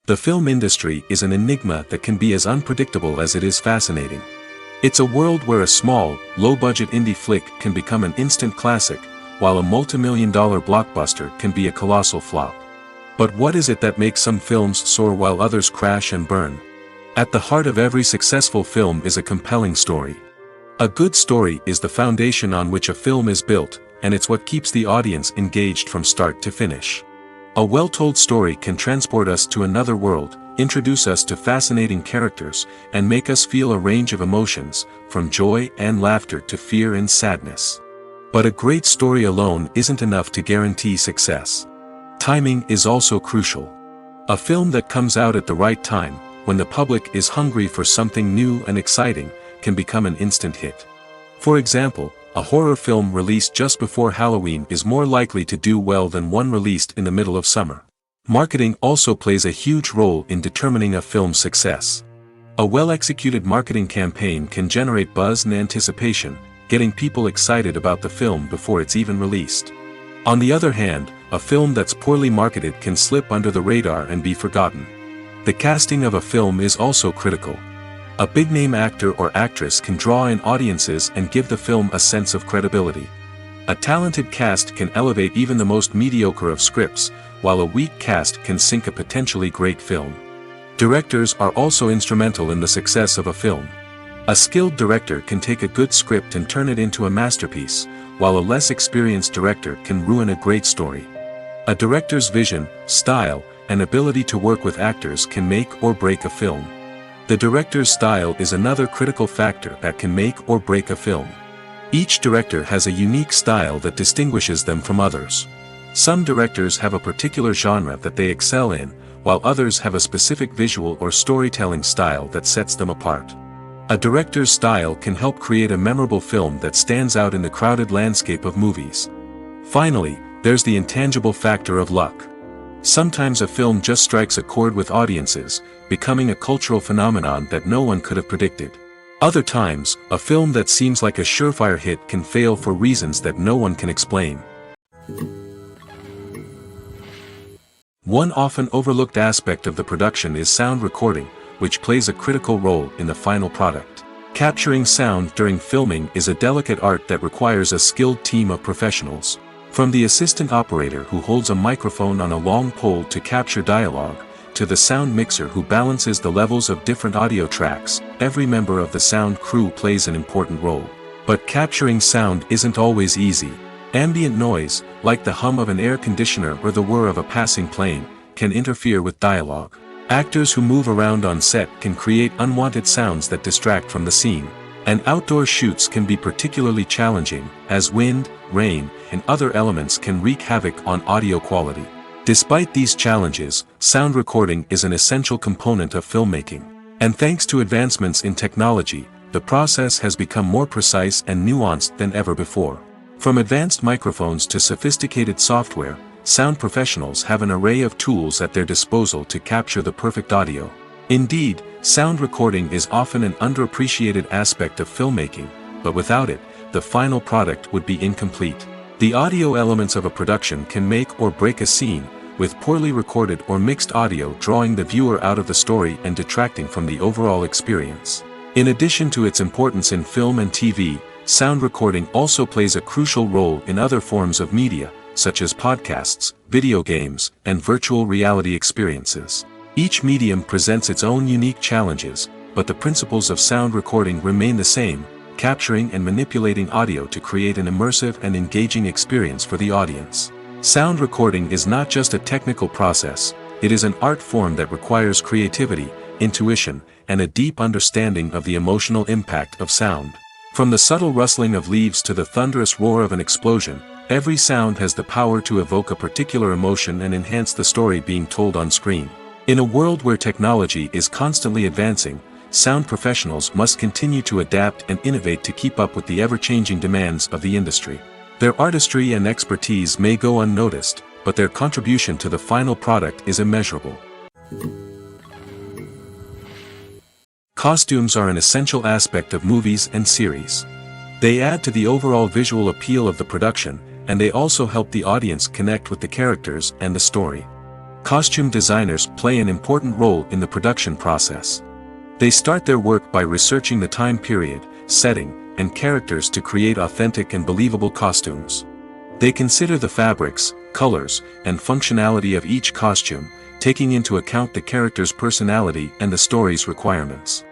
The film industry is an enigma that can be as unpredictable as it is fascinating. It's a world where a small, low-budget indie flick can become an instant classic, while a multi-million-dollar blockbuster can be a colossal flop. But what is it that makes some films soar while others crash and burn? At the heart of every successful film is a compelling story. A good story is the foundation on which a film is built, and it's what keeps the audience engaged from start to finish. A well-told story can transport us to another world, introduce us to fascinating characters, and make us feel a range of emotions, from joy and laughter to fear and sadness. But a great story alone isn't enough to guarantee success. Timing is also crucial. A film that comes out at the right time, when the public is hungry for something new and exciting, can become an instant hit. For example, a horror film released just before Halloween is more likely to do well than one released in the middle of summer. Marketing also plays a huge role in determining a film's success. A well-executed marketing campaign can generate buzz and anticipation, getting people excited about the film before it's even released. On the other hand, a film that's poorly marketed can slip under the radar and be forgotten. The casting of a film is also critical. A big-name actor or actress can draw in audiences and give the film a sense of credibility. A talented cast can elevate even the most mediocre of scripts, while a weak cast can sink a potentially great film. Directors are also instrumental in the success of a film. A skilled director can take a good script and turn it into a masterpiece, while a less experienced director can ruin a great story. A director's vision, style, and ability to work with actors can make or break a film. The director's style is another critical factor that can make or break a film. Each director has a unique style that distinguishes them from others. Some directors have a particular genre that they excel in, while others have a specific visual or storytelling style that sets them apart. A director's style can help create a memorable film that stands out in the crowded landscape of movies. Finally, there's the intangible factor of luck. Sometimes a film just strikes a chord with audiences, becoming a cultural phenomenon that no one could have predicted. Other times, a film that seems like a surefire hit can fail for reasons that no one can explain. One often overlooked aspect of the production is sound recording, which plays a critical role in the final product. Capturing sound during filming is a delicate art that requires a skilled team of professionals. From the assistant operator who holds a microphone on a long pole to capture dialogue, to the sound mixer who balances the levels of different audio tracks, every member of the sound crew plays an important role. But capturing sound isn't always easy. Ambient noise, like the hum of an air conditioner or the whir of a passing plane, can interfere with dialogue. Actors who move around on set can create unwanted sounds that distract from the scene. And outdoor shoots can be particularly challenging, as wind, rain, and other elements can wreak havoc on audio quality. Despite these challenges, sound recording is an essential component of filmmaking. And thanks to advancements in technology, the process has become more precise and nuanced than ever before. From advanced microphones to sophisticated software, sound professionals have an array of tools at their disposal to capture the perfect audio. Indeed, sound recording is often an underappreciated aspect of filmmaking, but without it, the final product would be incomplete. The audio elements of a production can make or break a scene, with poorly recorded or mixed audio drawing the viewer out of the story and detracting from the overall experience. In addition to its importance in film and TV, sound recording also plays a crucial role in other forms of media, such as podcasts, video games, and virtual reality experiences. Each medium presents its own unique challenges, but the principles of sound recording remain the same, capturing and manipulating audio to create an immersive and engaging experience for the audience. Sound recording is not just a technical process, it is an art form that requires creativity, intuition, and a deep understanding of the emotional impact of sound. From the subtle rustling of leaves to the thunderous roar of an explosion, every sound has the power to evoke a particular emotion and enhance the story being told on screen. In a world where technology is constantly advancing, sound professionals must continue to adapt and innovate to keep up with the ever-changing demands of the industry. Their artistry and expertise may go unnoticed, but their contribution to the final product is immeasurable. Costumes are an essential aspect of movies and series. They add to the overall visual appeal of the production, and they also help the audience connect with the characters and the story. Costume designers play an important role in the production process. They start their work by researching the time period, setting, and characters to create authentic and believable costumes. They consider the fabrics, colors, and functionality of each costume, taking into account the character's personality and the story's requirements.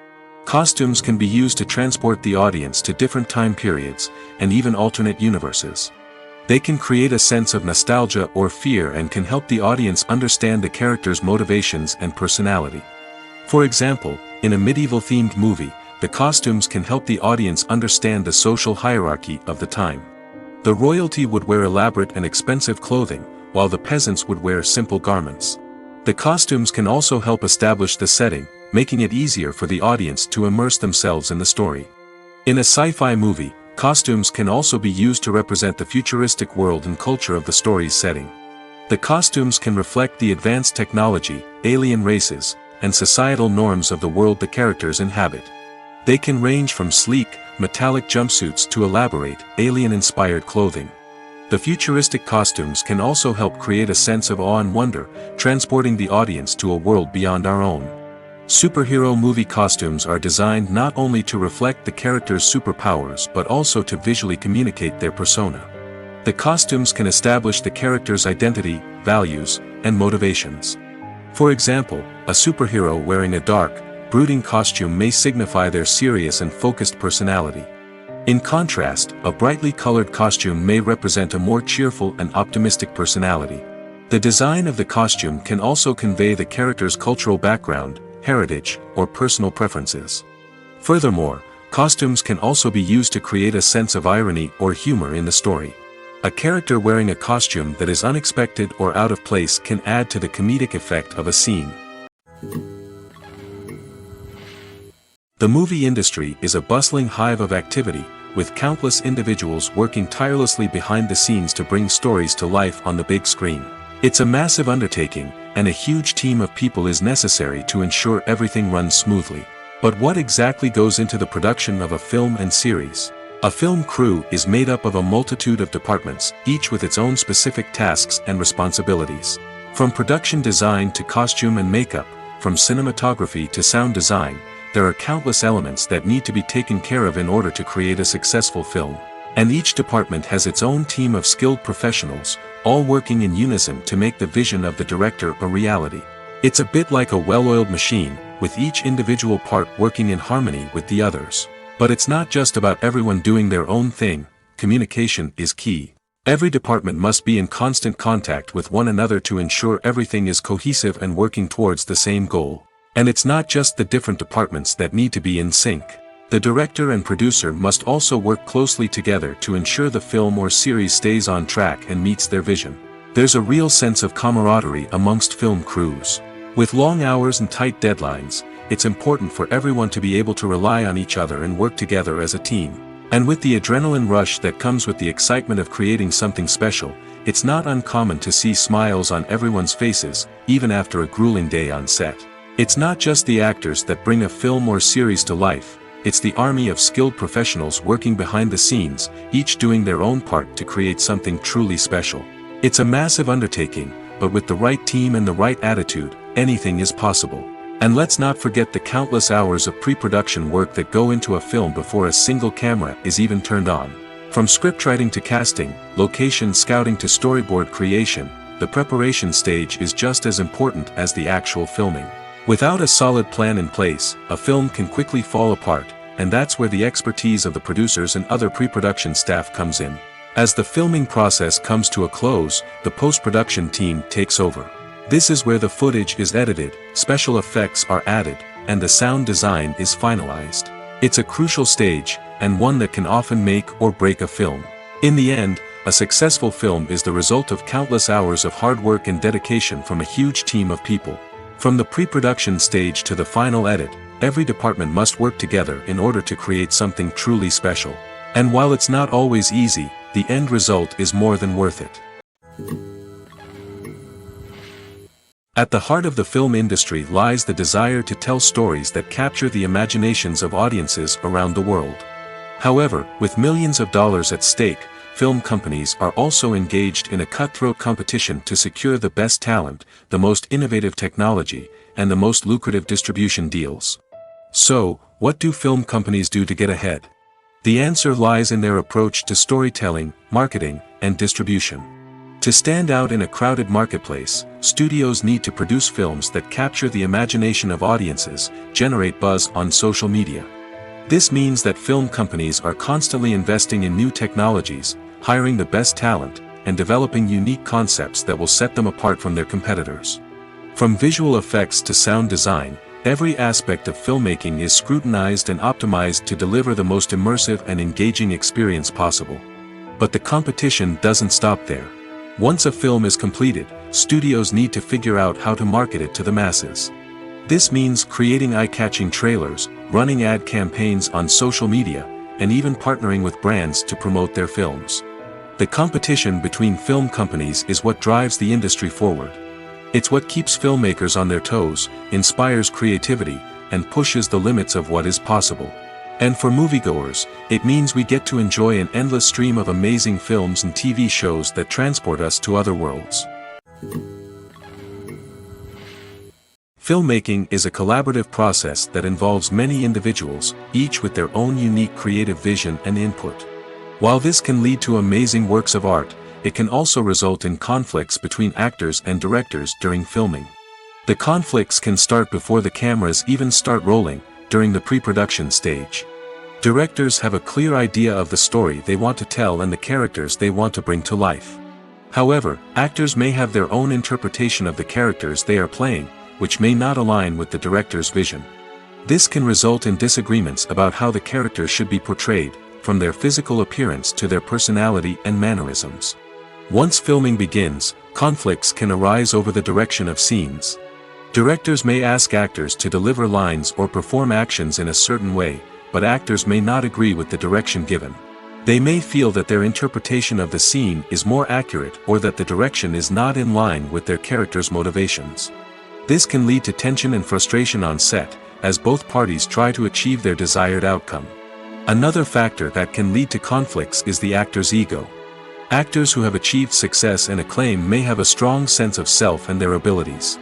Costumes can be used to transport the audience to different time periods, and even alternate universes. They can create a sense of nostalgia or fear and can help the audience understand the character's motivations and personality. For example, in a medieval-themed movie, the costumes can help the audience understand the social hierarchy of the time. The royalty would wear elaborate and expensive clothing, while the peasants would wear simple garments. The costumes can also help establish the setting, making it easier for the audience to immerse themselves in the story. In a sci-fi movie, costumes can also be used to represent the futuristic world and culture of the story's setting. The costumes can reflect the advanced technology, alien races, and societal norms of the world the characters inhabit. They can range from sleek, metallic jumpsuits to elaborate, alien-inspired clothing. The futuristic costumes can also help create a sense of awe and wonder, transporting the audience to a world beyond our own. Superhero movie costumes are designed not only to reflect the character's superpowers but also to visually communicate their persona. The costumes can establish the character's identity, values, and motivations. For example, a superhero wearing a dark, brooding costume may signify their serious and focused personality. In contrast, a brightly colored costume may represent a more cheerful and optimistic personality. The design of the costume can also convey the character's cultural background, heritage, or personal preferences. Furthermore, costumes can also be used to create a sense of irony or humor in the story. A character wearing a costume that is unexpected or out of place can add to the comedic effect of a scene. The movie industry is a bustling hive of activity, with countless individuals working tirelessly behind the scenes to bring stories to life on the big screen. It's a massive undertaking, and a huge team of people is necessary to ensure everything runs smoothly. But what exactly goes into the production of a film and series? A film crew is made up of a multitude of departments, each with its own specific tasks and responsibilities. From production design to costume and makeup, from cinematography to sound design, there are countless elements that need to be taken care of in order to create a successful film. And each department has its own team of skilled professionals, all working in unison to make the vision of the director a reality. It's a bit like a well-oiled machine, with each individual part working in harmony with the others. But it's not just about everyone doing their own thing. Communication is key. Every department must be in constant contact with one another to ensure everything is cohesive and working towards the same goal. And it's not just the different departments that need to be in sync. The director and producer must also work closely together to ensure the film or series stays on track and meets their vision. There's a real sense of camaraderie amongst film crews. With long hours and tight deadlines, it's important for everyone to be able to rely on each other and work together as a team. And with the adrenaline rush that comes with the excitement of creating something special, it's not uncommon to see smiles on everyone's faces, even after a grueling day on set. It's not just the actors that bring a film or series to life, it's the army of skilled professionals working behind the scenes, each doing their own part to create something truly special. It's a massive undertaking, but with the right team and the right attitude, anything is possible. And let's not forget the countless hours of pre-production work that go into a film before a single camera is even turned on. From scriptwriting to casting, location scouting to storyboard creation, the preparation stage is just as important as the actual filming. Without a solid plan in place, a film can quickly fall apart, and that's where the expertise of the producers and other pre-production staff comes in. As the filming process comes to a close, the post-production team takes over. This is where the footage is edited, special effects are added, and the sound design is finalized. It's a crucial stage, and one that can often make or break a film. In the end, a successful film is the result of countless hours of hard work and dedication from a huge team of people. From the pre-production stage to the final edit, every department must work together in order to create something truly special. And while it's not always easy, the end result is more than worth it. At the heart of the film industry lies the desire to tell stories that capture the imaginations of audiences around the world. However, with millions of dollars at stake, film companies are also engaged in a cutthroat competition to secure the best talent, the most innovative technology, and the most lucrative distribution deals. So, what do film companies do to get ahead? The answer lies in their approach to storytelling, marketing, and distribution. To stand out in a crowded marketplace, studios need to produce films that capture the imagination of audiences, generate buzz on social media. This means that film companies are constantly investing in new technologies, hiring the best talent, and developing unique concepts that will set them apart from their competitors. From visual effects to sound design, every aspect of filmmaking is scrutinized and optimized to deliver the most immersive and engaging experience possible. But the competition doesn't stop there. Once a film is completed, studios need to figure out how to market it to the masses. This means creating eye-catching trailers, running ad campaigns on social media, and even partnering with brands to promote their films. The competition between film companies is what drives the industry forward. It's what keeps filmmakers on their toes, inspires creativity, and pushes the limits of what is possible. And for moviegoers, it means we get to enjoy an endless stream of amazing films and TV shows that transport us to other worlds. Filmmaking is a collaborative process that involves many individuals, each with their own unique creative vision and input. While this can lead to amazing works of art, it can also result in conflicts between actors and directors during filming. The conflicts can start before the cameras even start rolling, during the pre-production stage. Directors have a clear idea of the story they want to tell and the characters they want to bring to life. However, actors may have their own interpretation of the characters they are playing, which may not align with the director's vision. This can result in disagreements about how the characters should be portrayed, from their physical appearance to their personality and mannerisms. Once filming begins, conflicts can arise over the direction of scenes. Directors may ask actors to deliver lines or perform actions in a certain way, but actors may not agree with the direction given. They may feel that their interpretation of the scene is more accurate or that the direction is not in line with their character's motivations. This can lead to tension and frustration on set, as both parties try to achieve their desired outcome. Another factor that can lead to conflicts is the actor's ego. Actors who have achieved success and acclaim may have a strong sense of self and their abilities.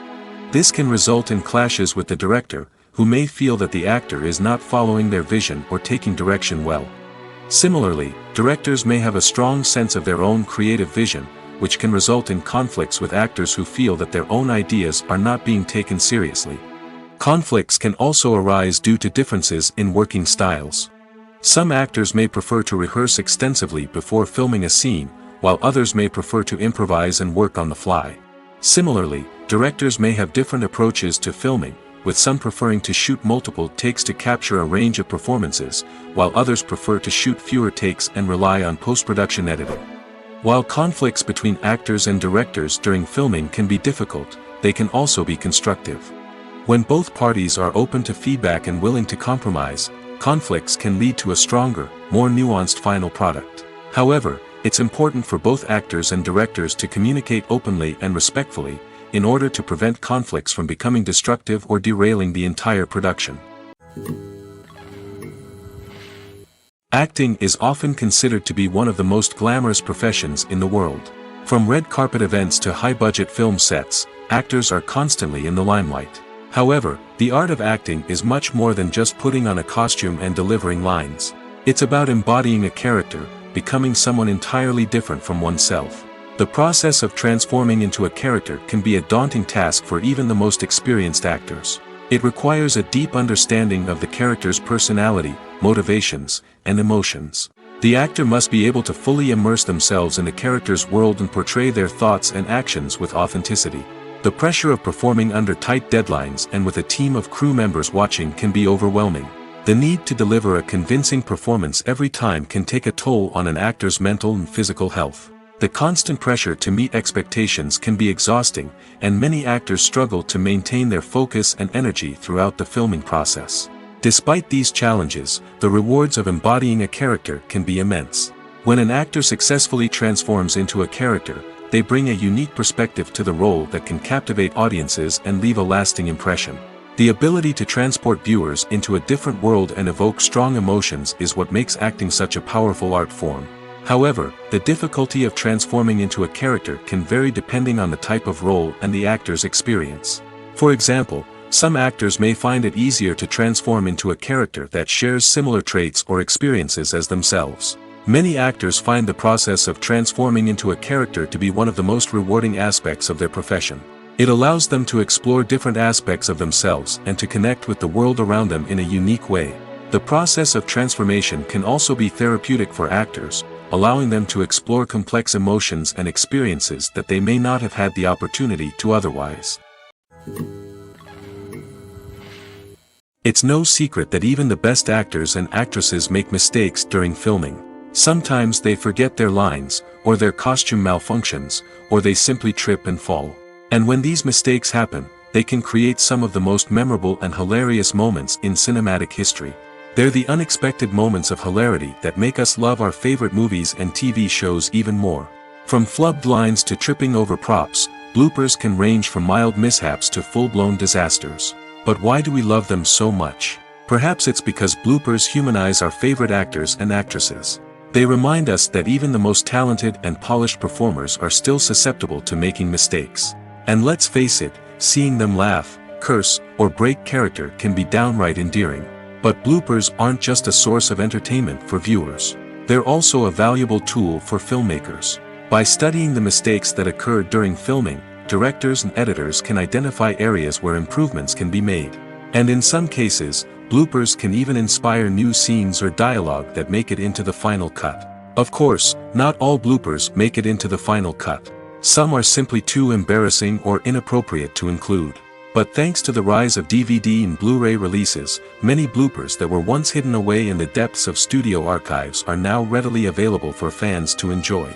This can result in clashes with the director, who may feel that the actor is not following their vision or taking direction well. Similarly, directors may have a strong sense of their own creative vision, which can result in conflicts with actors who feel that their own ideas are not being taken seriously. Conflicts can also arise due to differences in working styles. Some actors may prefer to rehearse extensively before filming a scene, while others may prefer to improvise and work on the fly. Similarly, directors may have different approaches to filming, with some preferring to shoot multiple takes to capture a range of performances, while others prefer to shoot fewer takes and rely on post-production editing. While conflicts between actors and directors during filming can be difficult, they can also be constructive. When both parties are open to feedback and willing to compromise, conflicts can lead to a stronger, more nuanced final product. However, it's important for both actors and directors to communicate openly and respectfully, in order to prevent conflicts from becoming destructive or derailing the entire production. Acting is often considered to be one of the most glamorous professions in the world. From red carpet events to high-budget film sets, actors are constantly in the limelight. However, the art of acting is much more than just putting on a costume and delivering lines. It's about embodying a character, becoming someone entirely different from oneself. The process of transforming into a character can be a daunting task for even the most experienced actors. It requires a deep understanding of the character's personality, motivations, and emotions. The actor must be able to fully immerse themselves in the character's world and portray their thoughts and actions with authenticity. The pressure of performing under tight deadlines and with a team of crew members watching can be overwhelming. The need to deliver a convincing performance every time can take a toll on an actor's mental and physical health. The constant pressure to meet expectations can be exhausting, and many actors struggle to maintain their focus and energy throughout the filming process. Despite these challenges, the rewards of embodying a character can be immense. When an actor successfully transforms into a character, they bring a unique perspective to the role that can captivate audiences and leave a lasting impression. The ability to transport viewers into a different world and evoke strong emotions is what makes acting such a powerful art form. However, the difficulty of transforming into a character can vary depending on the type of role and the actor's experience. For example, some actors may find it easier to transform into a character that shares similar traits or experiences as themselves. Many actors find the process of transforming into a character to be one of the most rewarding aspects of their profession. It allows them to explore different aspects of themselves and to connect with the world around them in a unique way. The process of transformation can also be therapeutic for actors, allowing them to explore complex emotions and experiences that they may not have had the opportunity to otherwise. It's no secret that even the best actors and actresses make mistakes during filming. Sometimes they forget their lines, or their costume malfunctions, or they simply trip and fall. And when these mistakes happen, they can create some of the most memorable and hilarious moments in cinematic history. They're the unexpected moments of hilarity that make us love our favorite movies and TV shows even more. From flubbed lines to tripping over props, bloopers can range from mild mishaps to full-blown disasters. But why do we love them so much? Perhaps it's because bloopers humanize our favorite actors and actresses. They remind us that even the most talented and polished performers are still susceptible to making mistakes. And let's face it, seeing them laugh, curse, or break character can be downright endearing. But bloopers aren't just a source of entertainment for viewers. They're also a valuable tool for filmmakers. By studying the mistakes that occurred during filming, directors and editors can identify areas where improvements can be made. And in some cases, bloopers can even inspire new scenes or dialogue that make it into the final cut. Of course, not all bloopers make it into the final cut. Some are simply too embarrassing or inappropriate to include. But thanks to the rise of DVD and Blu-ray releases, many bloopers that were once hidden away in the depths of studio archives are now readily available for fans to enjoy.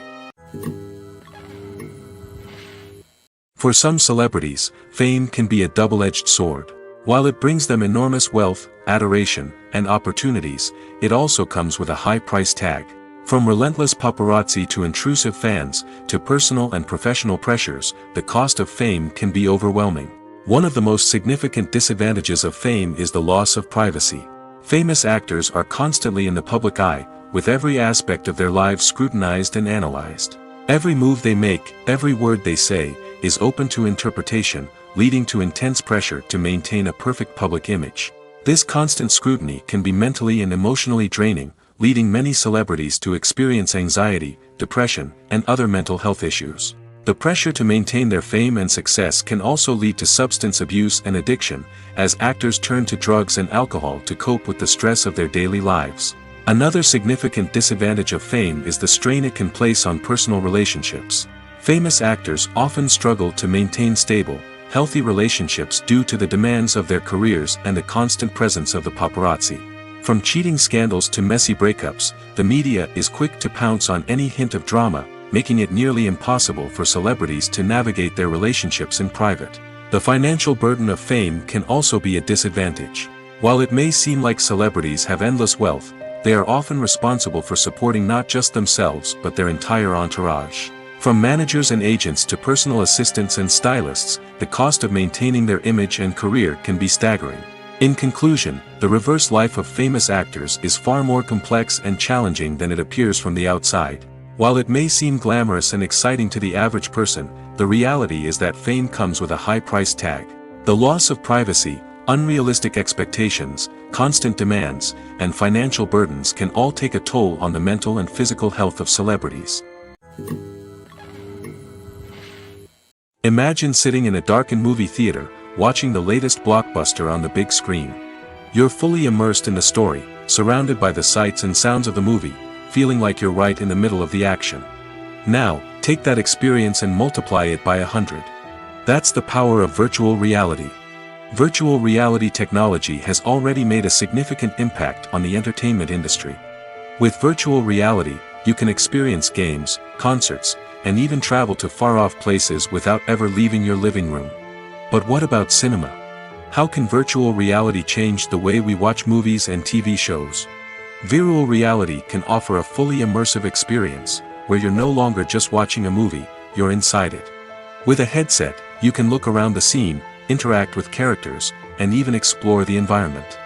For some celebrities, fame can be a double-edged sword. While it brings them enormous wealth, adoration, and opportunities, it also comes with a high price tag. From relentless paparazzi to intrusive fans, to personal and professional pressures, the cost of fame can be overwhelming. One of the most significant disadvantages of fame is the loss of privacy. Famous actors are constantly in the public eye, with every aspect of their lives scrutinized and analyzed. Every move they make, every word they say, is open to interpretation, leading to intense pressure to maintain a perfect public image. This constant scrutiny can be mentally and emotionally draining, leading many celebrities to experience anxiety, depression, and other mental health issues. The pressure to maintain their fame and success can also lead to substance abuse and addiction, as actors turn to drugs and alcohol to cope with the stress of their daily lives. Another significant disadvantage of fame is the strain it can place on personal relationships. Famous actors often struggle to maintain stable, healthy relationships due to the demands of their careers and the constant presence of the paparazzi. From cheating scandals to messy breakups, the media is quick to pounce on any hint of drama, making it nearly impossible for celebrities to navigate their relationships in private. The financial burden of fame can also be a disadvantage. While it may seem like celebrities have endless wealth, they are often responsible for supporting not just themselves but their entire entourage. From managers and agents to personal assistants and stylists, the cost of maintaining their image and career can be staggering. In conclusion, the reverse life of famous actors is far more complex and challenging than it appears from the outside. While it may seem glamorous and exciting to the average person, the reality is that fame comes with a high price tag. The loss of privacy, unrealistic expectations, constant demands, and financial burdens can all take a toll on the mental and physical health of celebrities. Imagine sitting in a darkened movie theater, watching the latest blockbuster on the big screen. You're fully immersed in the story, surrounded by the sights and sounds of the movie, feeling like you're right in the middle of the action. Now, take that experience and multiply it by 100. That's the power of virtual reality. Virtual reality technology has already made a significant impact on the entertainment industry. With virtual reality, you can experience games, concerts, and even travel to far-off places without ever leaving your living room. But what about cinema? How can virtual reality change the way we watch movies and TV shows? Virtual reality can offer a fully immersive experience, where you're no longer just watching a movie, you're inside it. With a headset, you can look around the scene, interact with characters, and even explore the environment.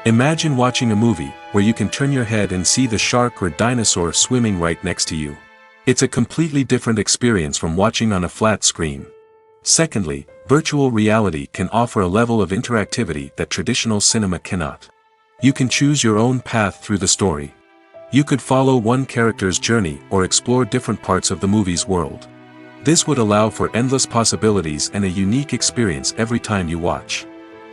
Imagine watching a movie, where you can turn your head and see the shark or dinosaur swimming right next to you. It's a completely different experience from watching on a flat screen. Secondly, virtual reality can offer a level of interactivity that traditional cinema cannot. You can choose your own path through the story. You could follow one character's journey or explore different parts of the movie's world. This would allow for endless possibilities and a unique experience every time you watch.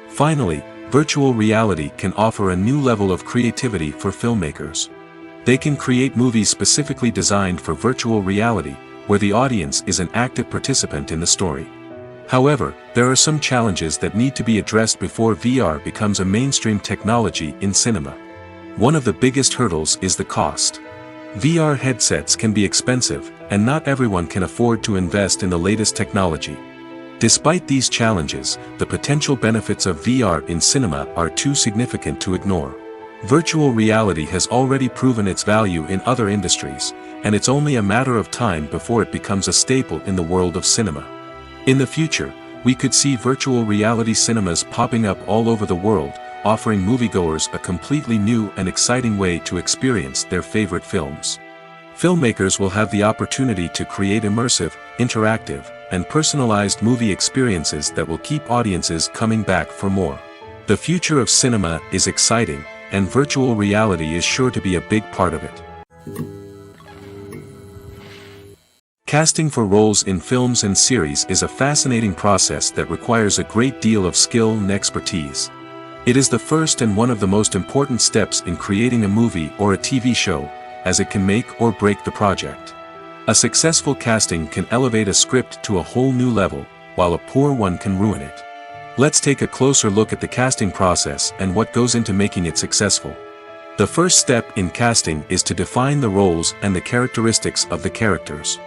Finally, virtual reality can offer a new level of creativity for filmmakers. They can create movies specifically designed for virtual reality, where the audience is an active participant in the story. However, there are some challenges that need to be addressed before VR becomes a mainstream technology in cinema. One of the biggest hurdles is the cost. VR headsets can be expensive, and not everyone can afford to invest in the latest technology. Despite these challenges, the potential benefits of VR in cinema are too significant to ignore. Virtual reality has already proven its value in other industries, and it's only a matter of time before it becomes a staple in the world of cinema. In the future, we could see virtual reality cinemas popping up all over the world, offering moviegoers a completely new and exciting way to experience their favorite films. Filmmakers will have the opportunity to create immersive, interactive, and personalized movie experiences that will keep audiences coming back for more. The future of cinema is exciting, and virtual reality is sure to be a big part of it. Casting for roles in films and series is a fascinating process that requires a great deal of skill and expertise. It is the first and one of the most important steps in creating a movie or a TV show, as it can make or break the project. A successful casting can elevate a script to a whole new level, while a poor one can ruin it. Let's take a closer look at the casting process and what goes into making it successful. The first step in casting is to define the roles and the characteristics of the characters.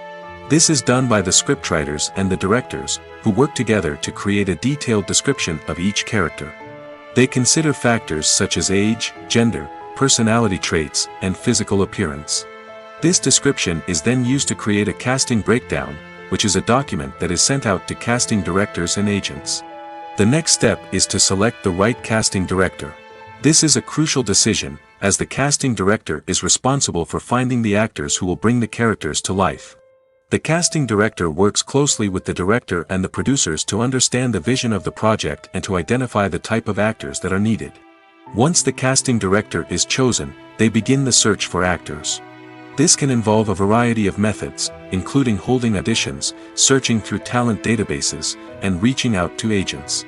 This is done by the scriptwriters and the directors, who work together to create a detailed description of each character. They consider factors such as age, gender, personality traits, and physical appearance. This description is then used to create a casting breakdown, which is a document that is sent out to casting directors and agents. The next step is to select the right casting director. This is a crucial decision, as the casting director is responsible for finding the actors who will bring the characters to life. The casting director works closely with the director and the producers to understand the vision of the project and to identify the type of actors that are needed. Once the casting director is chosen, they begin the search for actors. This can involve a variety of methods, including holding auditions, searching through talent databases, and reaching out to agents.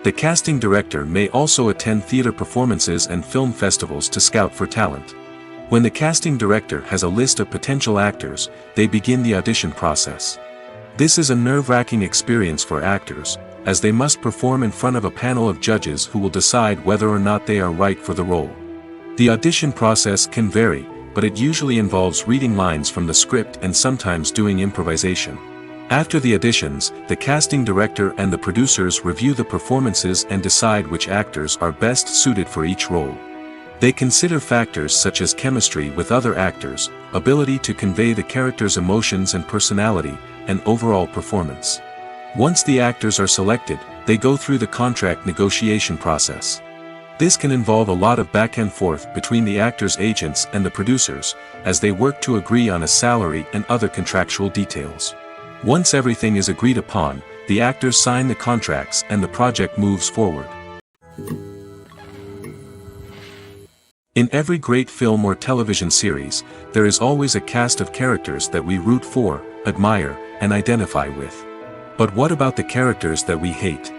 The casting director may also attend theater performances and film festivals to scout for talent. When the casting director has a list of potential actors, they begin the audition process. This is a nerve-wracking experience for actors, as they must perform in front of a panel of judges who will decide whether or not they are right for the role. The audition process can vary, but it usually involves reading lines from the script and sometimes doing improvisation. After the auditions, the casting director and the producers review the performances and decide which actors are best suited for each role. They consider factors such as chemistry with other actors, ability to convey the character's emotions and personality, and overall performance. Once the actors are selected, they go through the contract negotiation process. This can involve a lot of back and forth between the actors' agents and the producers, as they work to agree on a salary and other contractual details. Once everything is agreed upon, the actors sign the contracts and the project moves forward. In every great film or television series, there is always a cast of characters that we root for, admire, and identify with. But what about the characters that we hate?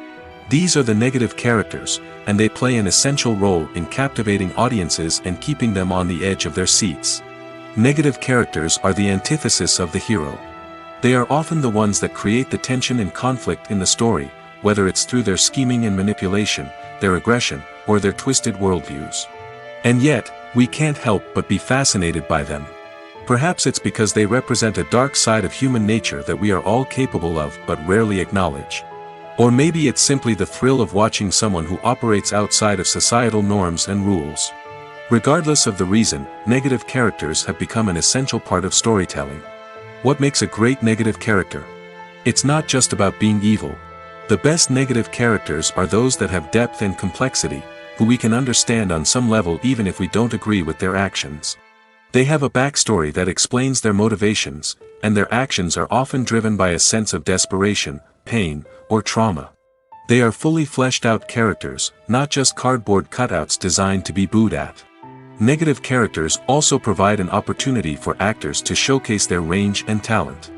These are the negative characters, and they play an essential role in captivating audiences and keeping them on the edge of their seats. Negative characters are the antithesis of the hero. They are often the ones that create the tension and conflict in the story, whether it's through their scheming and manipulation, their aggression, or their twisted worldviews. And yet, we can't help but be fascinated by them. Perhaps it's because they represent a dark side of human nature that we are all capable of but rarely acknowledge. Or maybe it's simply the thrill of watching someone who operates outside of societal norms and rules. Regardless of the reason, negative characters have become an essential part of storytelling. What makes a great negative character? It's not just about being evil. The best negative characters are those that have depth and complexity, who we can understand on some level even if we don't agree with their actions. They have a backstory that explains their motivations, and their actions are often driven by a sense of desperation, pain, or trauma. They are fully fleshed out characters, not just cardboard cutouts designed to be booed at. Negative characters also provide an opportunity for actors to showcase their range and talent.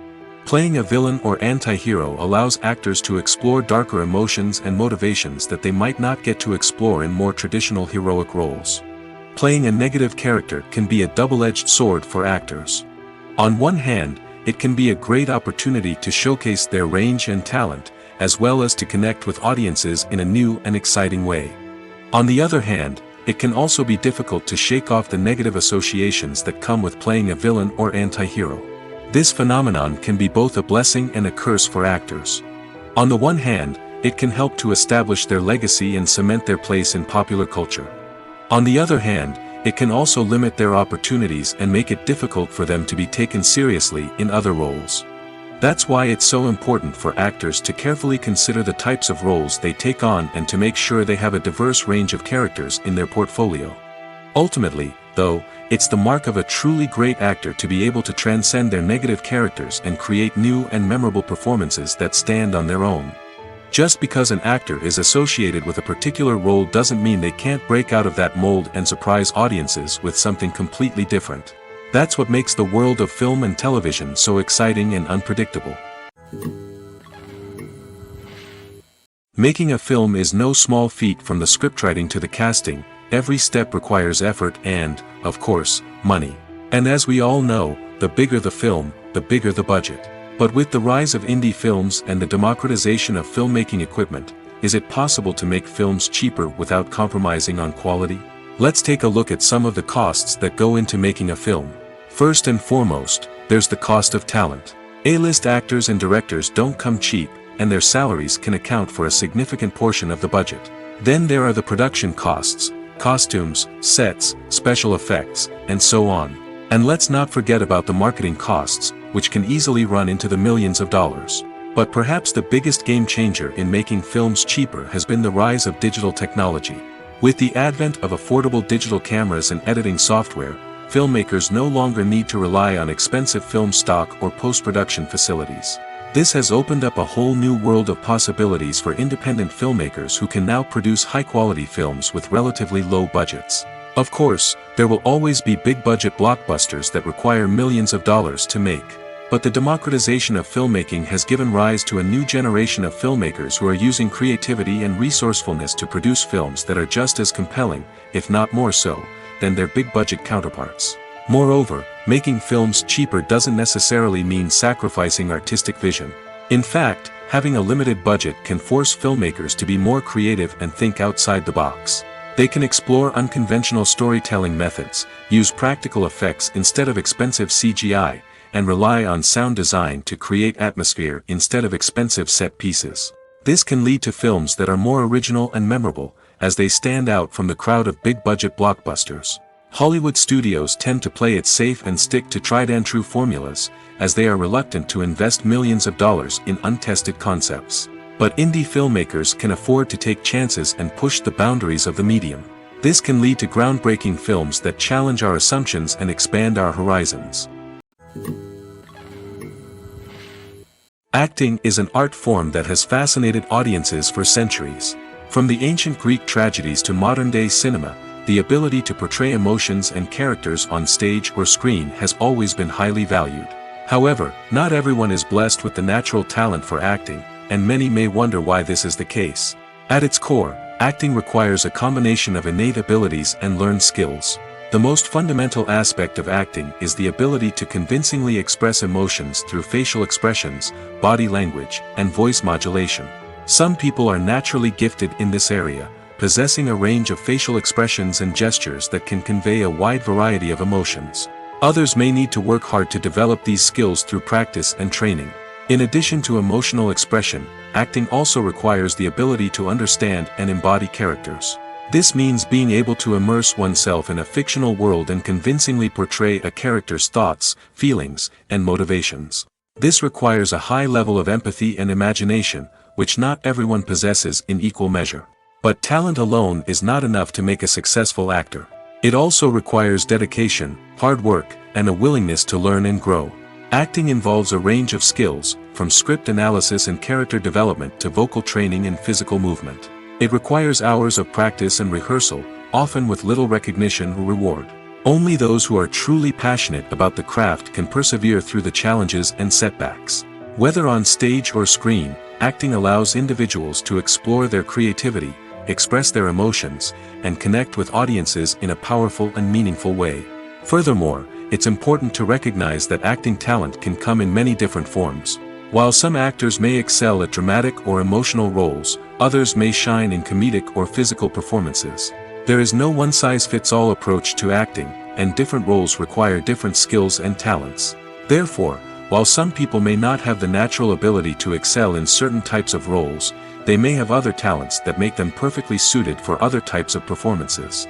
Playing a villain or anti-hero allows actors to explore darker emotions and motivations that they might not get to explore in more traditional heroic roles. Playing a negative character can be a double-edged sword for actors. On one hand, it can be a great opportunity to showcase their range and talent, as well as to connect with audiences in a new and exciting way. On the other hand, it can also be difficult to shake off the negative associations that come with playing a villain or anti-hero. This phenomenon can be both a blessing and a curse for actors. On the one hand, it can help to establish their legacy and cement their place in popular culture. On the other hand, it can also limit their opportunities and make it difficult for them to be taken seriously in other roles. That's why it's so important for actors to carefully consider the types of roles they take on and to make sure they have a diverse range of characters in their portfolio. Ultimately, though, it's the mark of a truly great actor to be able to transcend their negative characters and create new and memorable performances that stand on their own. Just because an actor is associated with a particular role doesn't mean they can't break out of that mold and surprise audiences with something completely different. That's what makes the world of film and television so exciting and unpredictable. Making a film is no small feat. From the scriptwriting to the casting, every step requires effort and, of course, money. And as we all know, the bigger the film, the bigger the budget. But with the rise of indie films and the democratization of filmmaking equipment, is it possible to make films cheaper without compromising on quality? Let's take a look at some of the costs that go into making a film. First and foremost, there's the cost of talent. A-list actors and directors don't come cheap, and their salaries can account for a significant portion of the budget. Then there are the production costs, costumes, sets, special effects, and so on. And let's not forget about the marketing costs, which can easily run into the millions of dollars. But perhaps the biggest game changer in making films cheaper has been the rise of digital technology. With the advent of affordable digital cameras and editing software, filmmakers no longer need to rely on expensive film stock or post-production facilities. This has opened up a whole new world of possibilities for independent filmmakers who can now produce high-quality films with relatively low budgets. Of course, there will always be big-budget blockbusters that require millions of dollars to make. But the democratization of filmmaking has given rise to a new generation of filmmakers who are using creativity and resourcefulness to produce films that are just as compelling, if not more so, than their big-budget counterparts. Moreover, making films cheaper doesn't necessarily mean sacrificing artistic vision. In fact, having a limited budget can force filmmakers to be more creative and think outside the box. They can explore unconventional storytelling methods, use practical effects instead of expensive CGI, and rely on sound design to create atmosphere instead of expensive set pieces. This can lead to films that are more original and memorable, as they stand out from the crowd of big-budget blockbusters. Hollywood studios tend to play it safe and stick to tried-and-true formulas, as they are reluctant to invest millions of dollars in untested concepts. But indie filmmakers can afford to take chances and push the boundaries of the medium. This can lead to groundbreaking films that challenge our assumptions and expand our horizons. Acting is an art form that has fascinated audiences for centuries. From the ancient Greek tragedies to modern-day cinema, the ability to portray emotions and characters on stage or screen has always been highly valued. However, not everyone is blessed with the natural talent for acting, and many may wonder why this is the case. At its core, acting requires a combination of innate abilities and learned skills. The most fundamental aspect of acting is the ability to convincingly express emotions through facial expressions, body language, and voice modulation. Some people are naturally gifted in this area, possessing a range of facial expressions and gestures that can convey a wide variety of emotions. Others may need to work hard to develop these skills through practice and training. In addition to emotional expression, acting also requires the ability to understand and embody characters. This means being able to immerse oneself in a fictional world and convincingly portray a character's thoughts, feelings, and motivations. This requires a high level of empathy and imagination, which not everyone possesses in equal measure. But talent alone is not enough to make a successful actor. It also requires dedication, hard work, and a willingness to learn and grow. Acting involves a range of skills, from script analysis and character development to vocal training and physical movement. It requires hours of practice and rehearsal, often with little recognition or reward. Only those who are truly passionate about the craft can persevere through the challenges and setbacks. Whether on stage or screen, acting allows individuals to explore their creativity, express their emotions, and connect with audiences in a powerful and meaningful way. Furthermore, it's important to recognize that acting talent can come in many different forms. While some actors may excel at dramatic or emotional roles, others may shine in comedic or physical performances. There is no one-size-fits-all approach to acting, and different roles require different skills and talents. Therefore, while some people may not have the natural ability to excel in certain types of roles, they may have other talents that make them perfectly suited for other types of performances.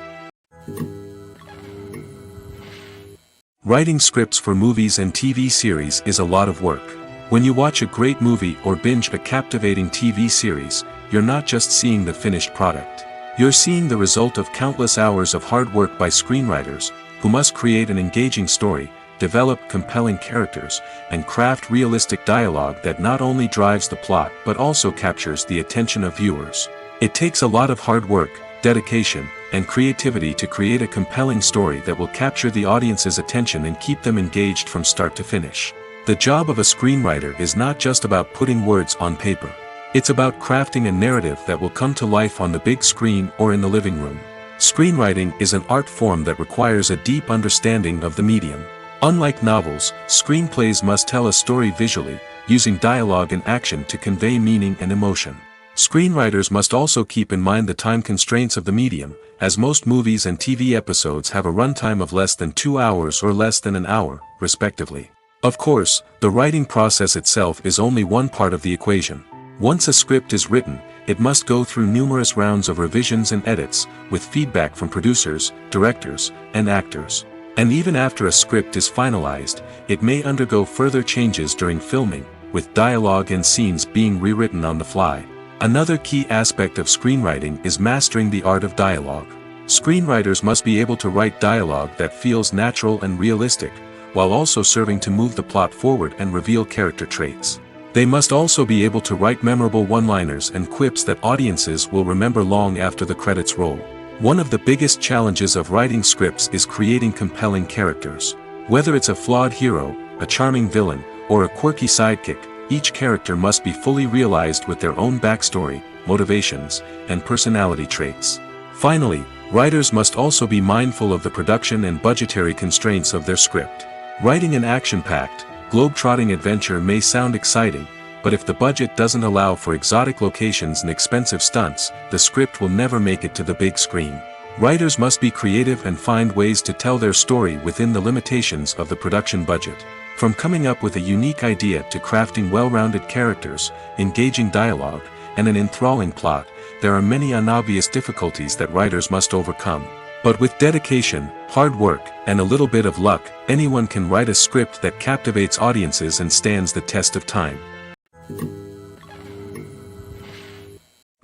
Writing scripts for movies and TV series is a lot of work. When you watch a great movie or binge a captivating TV series, you're not just seeing the finished product. You're seeing the result of countless hours of hard work by screenwriters, who must create an engaging story, develop compelling characters, and craft realistic dialogue that not only drives the plot but also captures the attention of viewers. It takes a lot of hard work, dedication, and creativity to create a compelling story that will capture the audience's attention and keep them engaged from start to finish. The job of a screenwriter is not just about putting words on paper. It's about crafting a narrative that will come to life on the big screen or in the living room. Screenwriting is an art form that requires a deep understanding of the medium. Unlike novels, screenplays must tell a story visually, using dialogue and action to convey meaning and emotion. Screenwriters must also keep in mind the time constraints of the medium, as most movies and TV episodes have a runtime of less than 2 hours or less than an hour, respectively. Of course, the writing process itself is only one part of the equation. Once a script is written, it must go through numerous rounds of revisions and edits, with feedback from producers, directors, and actors. And even after a script is finalized, it may undergo further changes during filming, with dialogue and scenes being rewritten on the fly. Another key aspect of screenwriting is mastering the art of dialogue. Screenwriters must be able to write dialogue that feels natural and realistic, while also serving to move the plot forward and reveal character traits. They must also be able to write memorable one-liners and quips that audiences will remember long after the credits roll. One of the biggest challenges of writing scripts is creating compelling characters. Whether it's a flawed hero, a charming villain, or a quirky sidekick, each character must be fully realized with their own backstory, motivations, and personality traits. Finally, writers must also be mindful of the production and budgetary constraints of their script. Writing an action-packed, globe-trotting adventure may sound exciting, but if the budget doesn't allow for exotic locations and expensive stunts, the script will never make it to the big screen. Writers must be creative and find ways to tell their story within the limitations of the production budget. From coming up with a unique idea to crafting well-rounded characters, engaging dialogue, and an enthralling plot, there are many unobvious difficulties that writers must overcome. But with dedication, hard work, and a little bit of luck, anyone can write a script that captivates audiences and stands the test of time.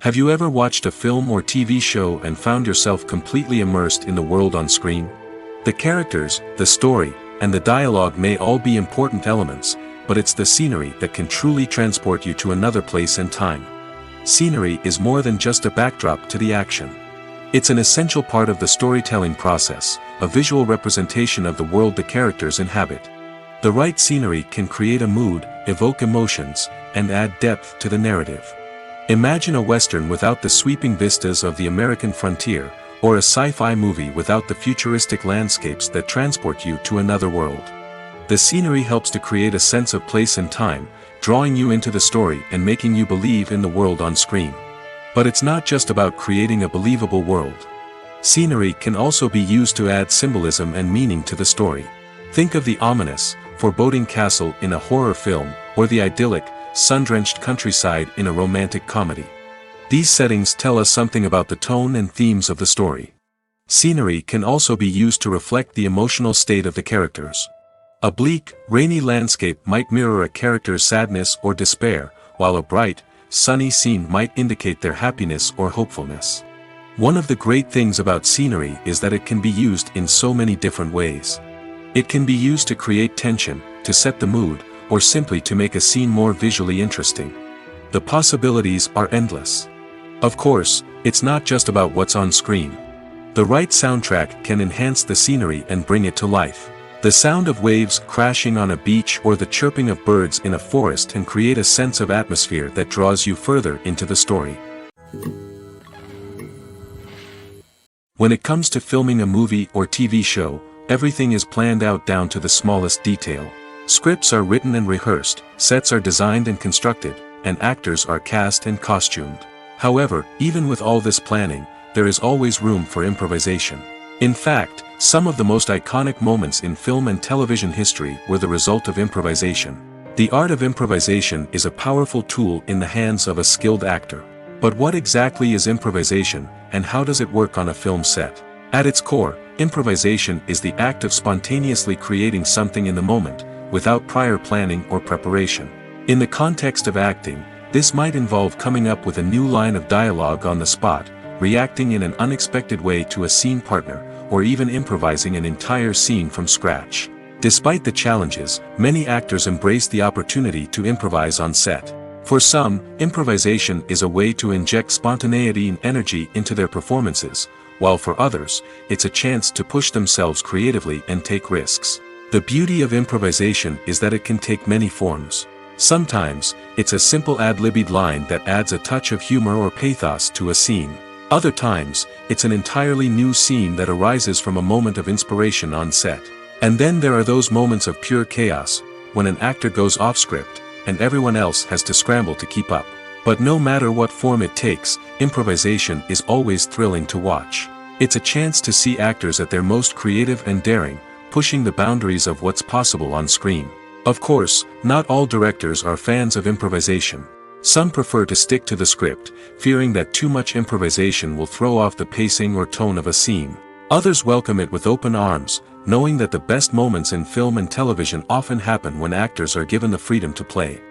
Have you ever watched a film or TV show and found yourself completely immersed in the world on screen? The characters, the story, and the dialogue may all be important elements, but it's the scenery that can truly transport you to another place and time. Scenery is more than just a backdrop to the action. It's an essential part of the storytelling process, a visual representation of the world the characters inhabit. The right scenery can create a mood, evoke emotions, and add depth to the narrative. Imagine a western without the sweeping vistas of the American frontier, or a sci-fi movie without the futuristic landscapes that transport you to another world. The scenery helps to create a sense of place and time, drawing you into the story and making you believe in the world on screen. But it's not just about creating a believable world. Scenery can also be used to add symbolism and meaning to the story. Think of the ominous, foreboding castle in a horror film, or the idyllic, sun-drenched countryside in a romantic comedy. These settings tell us something about the tone and themes of the story. Scenery can also be used to reflect the emotional state of the characters. A bleak, rainy landscape might mirror a character's sadness or despair, while a bright, sunny scene might indicate their happiness or hopefulness. One of the great things about scenery is that it can be used in so many different ways. It can be used to create tension, to set the mood, or simply to make a scene more visually interesting. The possibilities are endless. Of course, it's not just about what's on screen. The right soundtrack can enhance the scenery and bring it to life. The sound of waves crashing on a beach or the chirping of birds in a forest can create a sense of atmosphere that draws you further into the story. When it comes to filming a movie or TV show, everything is planned out down to the smallest detail. Scripts are written and rehearsed, sets are designed and constructed, and actors are cast and costumed. However, even with all this planning, there is always room for improvisation. In fact, some of the most iconic moments in film and television history were the result of improvisation. The art of improvisation is a powerful tool in the hands of a skilled actor. But what exactly is improvisation, and how does it work on a film set? At its core, improvisation is the act of spontaneously creating something in the moment, without prior planning or preparation. In the context of acting, this might involve coming up with a new line of dialogue on the spot, reacting in an unexpected way to a scene partner, or even improvising an entire scene from scratch. Despite the challenges, many actors embrace the opportunity to improvise on set. For some, improvisation is a way to inject spontaneity and energy into their performances, while for others, it's a chance to push themselves creatively and take risks. The beauty of improvisation is that it can take many forms. Sometimes, it's a simple ad-libbed line that adds a touch of humor or pathos to a scene. Other times, it's an entirely new scene that arises from a moment of inspiration on set. And then there are those moments of pure chaos, when an actor goes off script, and everyone else has to scramble to keep up. But no matter what form it takes, improvisation is always thrilling to watch. It's a chance to see actors at their most creative and daring, pushing the boundaries of what's possible on screen. Of course, not all directors are fans of improvisation. Some prefer to stick to the script, fearing that too much improvisation will throw off the pacing or tone of a scene. Others welcome it with open arms, knowing that the best moments in film and television often happen when actors are given the freedom to play.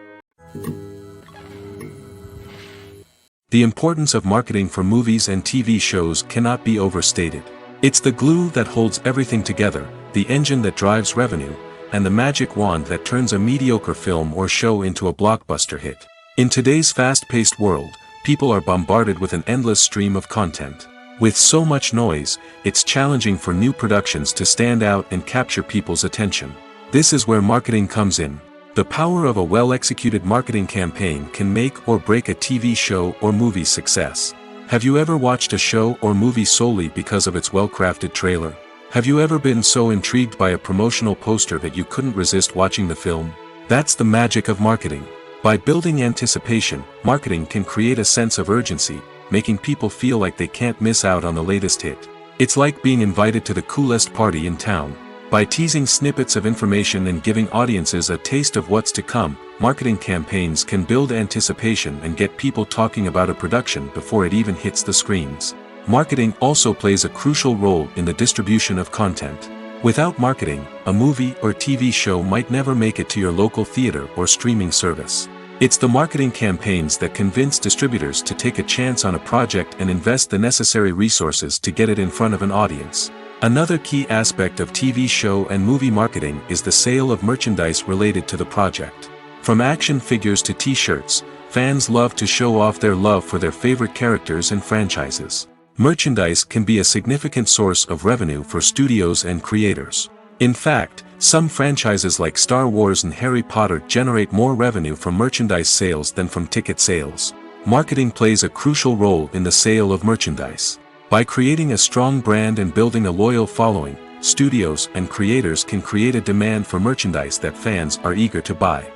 The importance of marketing for movies and TV shows cannot be overstated. It's the glue that holds everything together, the engine that drives revenue, and the magic wand that turns a mediocre film or show into a blockbuster hit. In today's fast-paced world, people are bombarded with an endless stream of content. With so much noise, it's challenging for new productions to stand out and capture people's attention. This is where marketing comes in. The power of a well-executed marketing campaign can make or break a TV show or movie's success. Have you ever watched a show or movie solely because of its well-crafted trailer? Have you ever been so intrigued by a promotional poster that you couldn't resist watching the film? That's the magic of marketing. By building anticipation, marketing can create a sense of urgency, making people feel like they can't miss out on the latest hit. It's like being invited to the coolest party in town. By teasing snippets of information and giving audiences a taste of what's to come, marketing campaigns can build anticipation and get people talking about a production before it even hits the screens. Marketing also plays a crucial role in the distribution of content. Without marketing, a movie or TV show might never make it to your local theater or streaming service. It's the marketing campaigns that convince distributors to take a chance on a project and invest the necessary resources to get it in front of an audience. Another key aspect of TV show and movie marketing is the sale of merchandise related to the project. From action figures to t-shirts, fans love to show off their love for their favorite characters and franchises. Merchandise can be a significant source of revenue for studios and creators. In fact, some franchises like Star Wars and Harry Potter generate more revenue from merchandise sales than from ticket sales. Marketing plays a crucial role in the sale of merchandise. By creating a strong brand and building a loyal following, studios and creators can create a demand for merchandise that fans are eager to buy.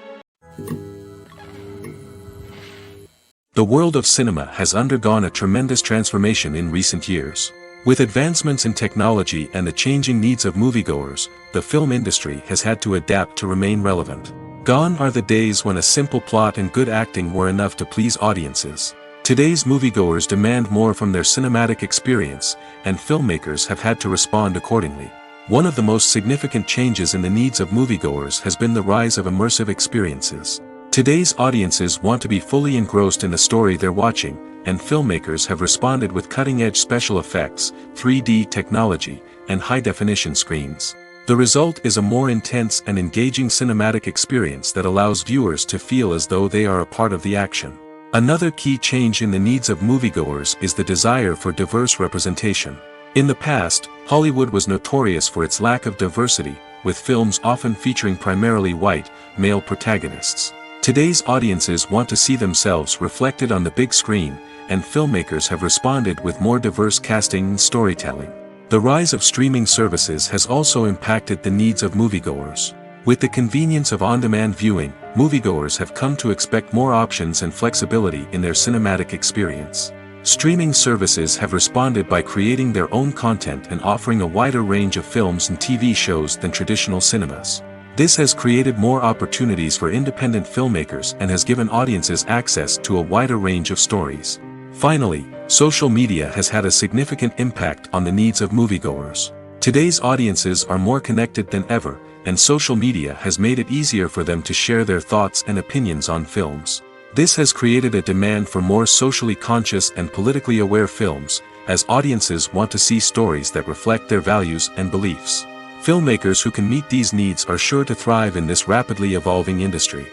The world of cinema has undergone a tremendous transformation in recent years. With advancements in technology and the changing needs of moviegoers, the film industry has had to adapt to remain relevant. Gone are the days when a simple plot and good acting were enough to please audiences. Today's moviegoers demand more from their cinematic experience, and filmmakers have had to respond accordingly. One of the most significant changes in the needs of moviegoers has been the rise of immersive experiences. Today's audiences want to be fully engrossed in the story they're watching, and filmmakers have responded with cutting-edge special effects, 3D technology, and high-definition screens. The result is a more intense and engaging cinematic experience that allows viewers to feel as though they are a part of the action. Another key change in the needs of moviegoers is the desire for diverse representation. In the past, Hollywood was notorious for its lack of diversity, with films often featuring primarily white, male protagonists. Today's audiences want to see themselves reflected on the big screen, and filmmakers have responded with more diverse casting and storytelling. The rise of streaming services has also impacted the needs of moviegoers. With the convenience of on-demand viewing, moviegoers have come to expect more options and flexibility in their cinematic experience. Streaming services have responded by creating their own content and offering a wider range of films and TV shows than traditional cinemas. This has created more opportunities for independent filmmakers and has given audiences access to a wider range of stories. Finally, social media has had a significant impact on the needs of moviegoers. Today's audiences are more connected than ever, and social media has made it easier for them to share their thoughts and opinions on films. This has created a demand for more socially conscious and politically aware films, as audiences want to see stories that reflect their values and beliefs. Filmmakers who can meet these needs are sure to thrive in this rapidly evolving industry.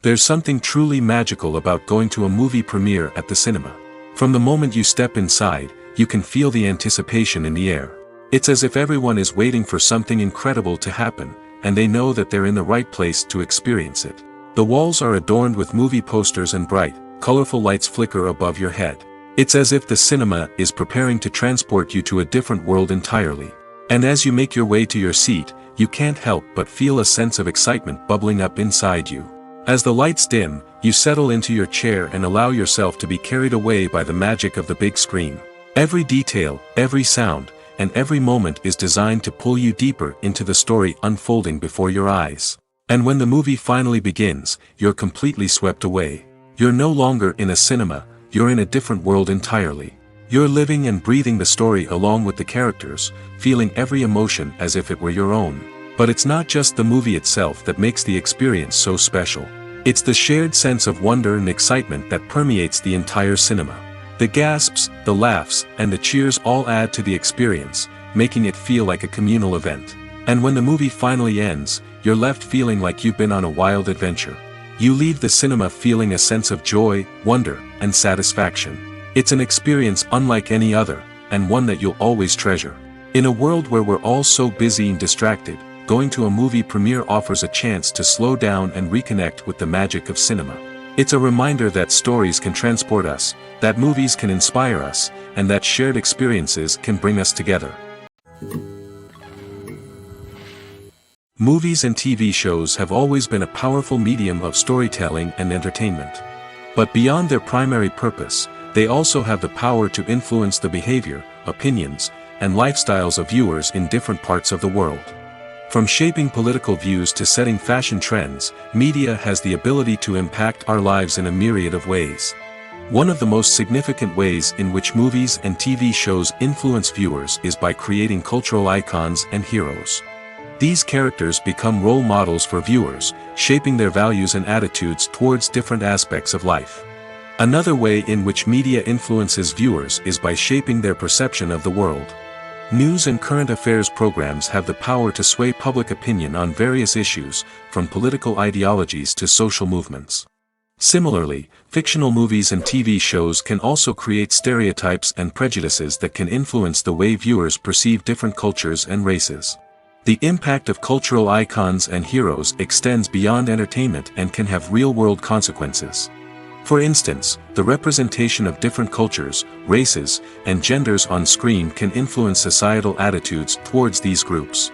There's something truly magical about going to a movie premiere at the cinema. From the moment you step inside, you can feel the anticipation in the air. It's as if everyone is waiting for something incredible to happen, and they know that they're in the right place to experience it. The walls are adorned with movie posters and bright, colorful lights flicker above your head. It's as if the cinema is preparing to transport you to a different world entirely. And as you make your way to your seat, you can't help but feel a sense of excitement bubbling up inside you. As the lights dim, you settle into your chair and allow yourself to be carried away by the magic of the big screen. Every detail, every sound, and every moment is designed to pull you deeper into the story unfolding before your eyes. And when the movie finally begins, you're completely swept away. You're no longer in a cinema, you're in a different world entirely. You're living and breathing the story along with the characters, feeling every emotion as if it were your own. But it's not just the movie itself that makes the experience so special. It's the shared sense of wonder and excitement that permeates the entire cinema. The gasps, the laughs, and the cheers all add to the experience, making it feel like a communal event. And when the movie finally ends, you're left feeling like you've been on a wild adventure. You leave the cinema feeling a sense of joy, wonder, and satisfaction. It's an experience unlike any other, and one that you'll always treasure. In a world where we're all so busy and distracted, going to a movie premiere offers a chance to slow down and reconnect with the magic of cinema. It's a reminder that stories can transport us, that movies can inspire us, and that shared experiences can bring us together. Movies and TV shows have always been a powerful medium of storytelling and entertainment. But beyond their primary purpose, they also have the power to influence the behavior, opinions, and lifestyles of viewers in different parts of the world. From shaping political views to setting fashion trends, media has the ability to impact our lives in a myriad of ways. One of the most significant ways in which movies and TV shows influence viewers is by creating cultural icons and heroes. These characters become role models for viewers, shaping their values and attitudes towards different aspects of life. Another way in which media influences viewers is by shaping their perception of the world. News and current affairs programs have the power to sway public opinion on various issues, from political ideologies to social movements. Similarly, fictional movies and TV shows can also create stereotypes and prejudices that can influence the way viewers perceive different cultures and races. The impact of cultural icons and heroes extends beyond entertainment and can have real-world consequences. For instance, the representation of different cultures, races, and genders on screen can influence societal attitudes towards these groups.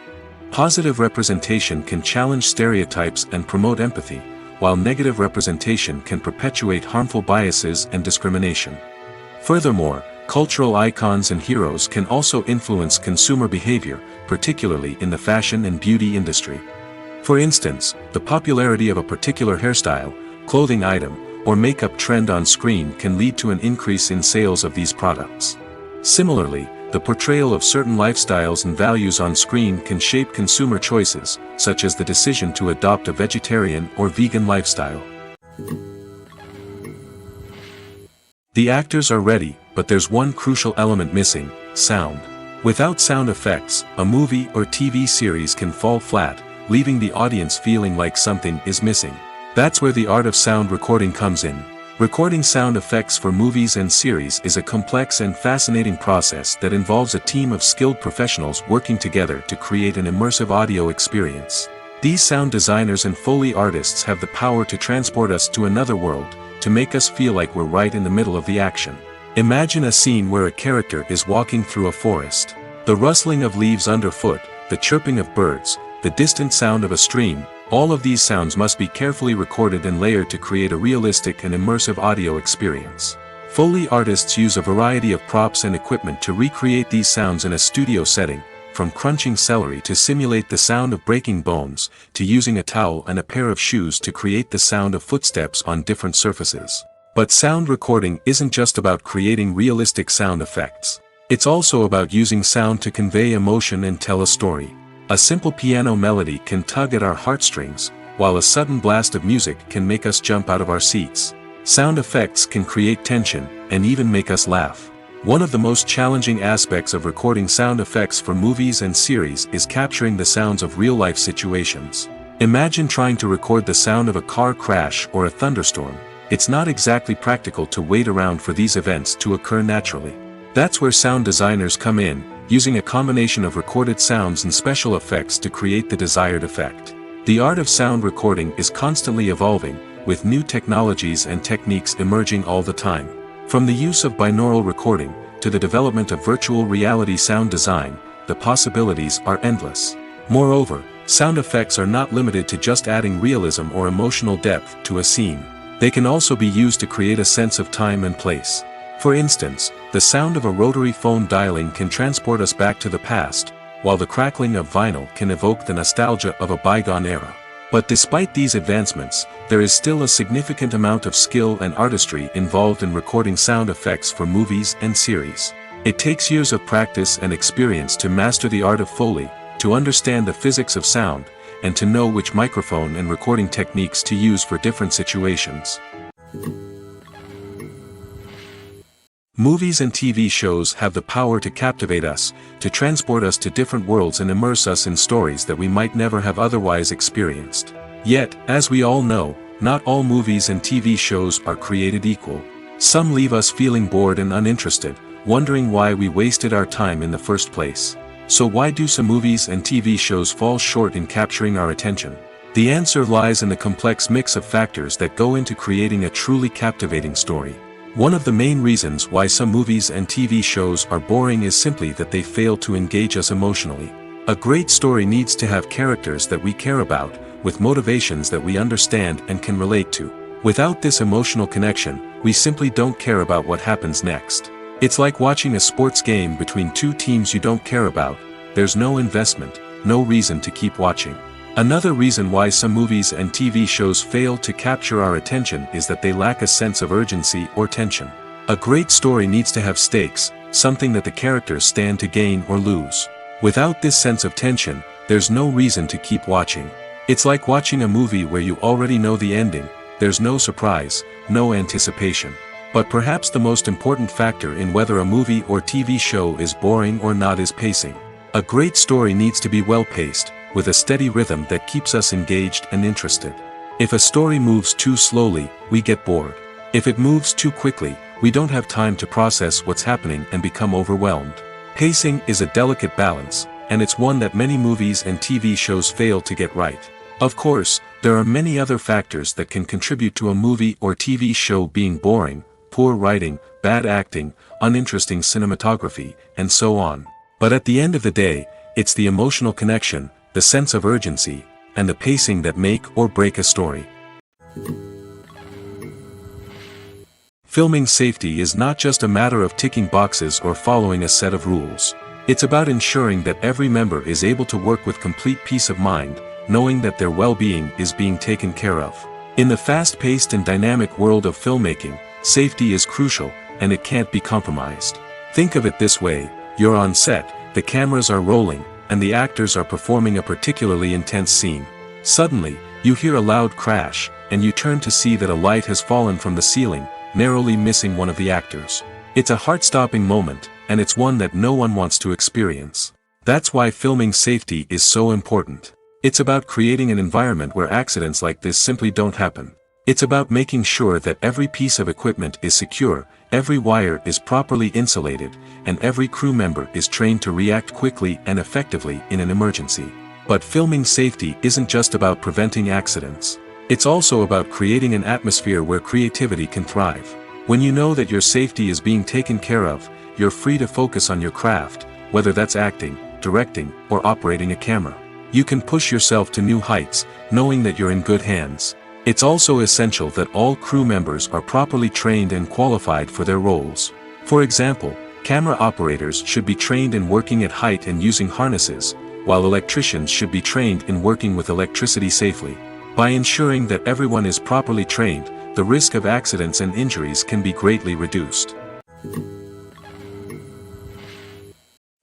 Positive representation can challenge stereotypes and promote empathy, while negative representation can perpetuate harmful biases and discrimination. Furthermore, cultural icons and heroes can also influence consumer behavior, particularly in the fashion and beauty industry. For instance, the popularity of a particular hairstyle, clothing item, or makeup trend on screen can lead to an increase in sales of these products. Similarly, the portrayal of certain lifestyles and values on screen can shape consumer choices, such as the decision to adopt a vegetarian or vegan lifestyle. The actors are ready, but there's one crucial element missing: sound. Without sound effects, a movie or TV series can fall flat, leaving the audience feeling like something is missing. That's where the art of sound recording comes in. Recording sound effects for movies and series is a complex and fascinating process that involves a team of skilled professionals working together to create an immersive audio experience. These sound designers and Foley artists have the power to transport us to another world, to make us feel like we're right in the middle of the action. Imagine a scene where a character is walking through a forest. The rustling of leaves underfoot, the chirping of birds, the distant sound of a stream, all of these sounds must be carefully recorded and layered to create a realistic and immersive audio experience. Foley artists use a variety of props and equipment to recreate these sounds in a studio setting, from crunching celery to simulate the sound of breaking bones, to using a towel and a pair of shoes to create the sound of footsteps on different surfaces. But sound recording isn't just about creating realistic sound effects. It's also about using sound to convey emotion and tell a story. A simple piano melody can tug at our heartstrings, while a sudden blast of music can make us jump out of our seats. Sound effects can create tension, and even make us laugh. One of the most challenging aspects of recording sound effects for movies and series is capturing the sounds of real-life situations. Imagine trying to record the sound of a car crash or a thunderstorm. It's not exactly practical to wait around for these events to occur naturally. That's where sound designers come in, using a combination of recorded sounds and special effects to create the desired effect. The art of sound recording is constantly evolving, with new technologies and techniques emerging all the time. From the use of binaural recording, to the development of virtual reality sound design, the possibilities are endless. Moreover, sound effects are not limited to just adding realism or emotional depth to a scene. They can also be used to create a sense of time and place. For instance, the sound of a rotary phone dialing can transport us back to the past, while the crackling of vinyl can evoke the nostalgia of a bygone era. But despite these advancements, there is still a significant amount of skill and artistry involved in recording sound effects for movies and series. It takes years of practice and experience to master the art of Foley, to understand the physics of sound, and to know which microphone and recording techniques to use for different situations. Movies and TV shows have the power to captivate us, to transport us to different worlds and immerse us in stories that we might never have otherwise experienced. Yet, as we all know, not all movies and TV shows are created equal. Some leave us feeling bored and uninterested, wondering why we wasted our time in the first place. So why do some movies and TV shows fall short in capturing our attention? The answer lies in the complex mix of factors that go into creating a truly captivating story. One of the main reasons why some movies and TV shows are boring is simply that they fail to engage us emotionally. A great story needs to have characters that we care about, with motivations that we understand and can relate to. Without this emotional connection, we simply don't care about what happens next. It's like watching a sports game between two teams you don't care about. There's no investment, no reason to keep watching. Another reason why some movies and TV shows fail to capture our attention is that they lack a sense of urgency or tension. A great story needs to have stakes, something that the characters stand to gain or lose. Without this sense of tension, there's no reason to keep watching. It's like watching a movie where you already know the ending. There's no surprise, no anticipation. But perhaps the most important factor in whether a movie or TV show is boring or not is pacing. A great story needs to be well-paced, with a steady rhythm that keeps us engaged and interested. If a story moves too slowly, we get bored. If it moves too quickly, we don't have time to process what's happening and become overwhelmed. Pacing is a delicate balance, and it's one that many movies and TV shows fail to get right. Of course, there are many other factors that can contribute to a movie or TV show being boring: poor writing, bad acting, uninteresting cinematography, and so on. But at the end of the day, it's the emotional connection, the sense of urgency, and the pacing that make or break a story. Filming safety is not just a matter of ticking boxes or following a set of rules. It's about ensuring that every member is able to work with complete peace of mind, knowing that their well-being is being taken care of. In the fast-paced and dynamic world of filmmaking, safety is crucial, and it can't be compromised. Think of it this way: you're on set, the cameras are rolling, and the actors are performing a particularly intense scene. Suddenly, you hear a loud crash, and you turn to see that a light has fallen from the ceiling, narrowly missing one of the actors. It's a heart-stopping moment, and it's one that no one wants to experience. That's why filming safety is so important. It's about creating an environment where accidents like this simply don't happen. It's about making sure that every piece of equipment is secure, every wire is properly insulated, and every crew member is trained to react quickly and effectively in an emergency. But filming safety isn't just about preventing accidents. It's also about creating an atmosphere where creativity can thrive. When you know that your safety is being taken care of, you're free to focus on your craft, whether that's acting, directing, or operating a camera. You can push yourself to new heights, knowing that you're in good hands. It's also essential that all crew members are properly trained and qualified for their roles. For example, camera operators should be trained in working at height and using harnesses, while electricians should be trained in working with electricity safely. By ensuring that everyone is properly trained, the risk of accidents and injuries can be greatly reduced.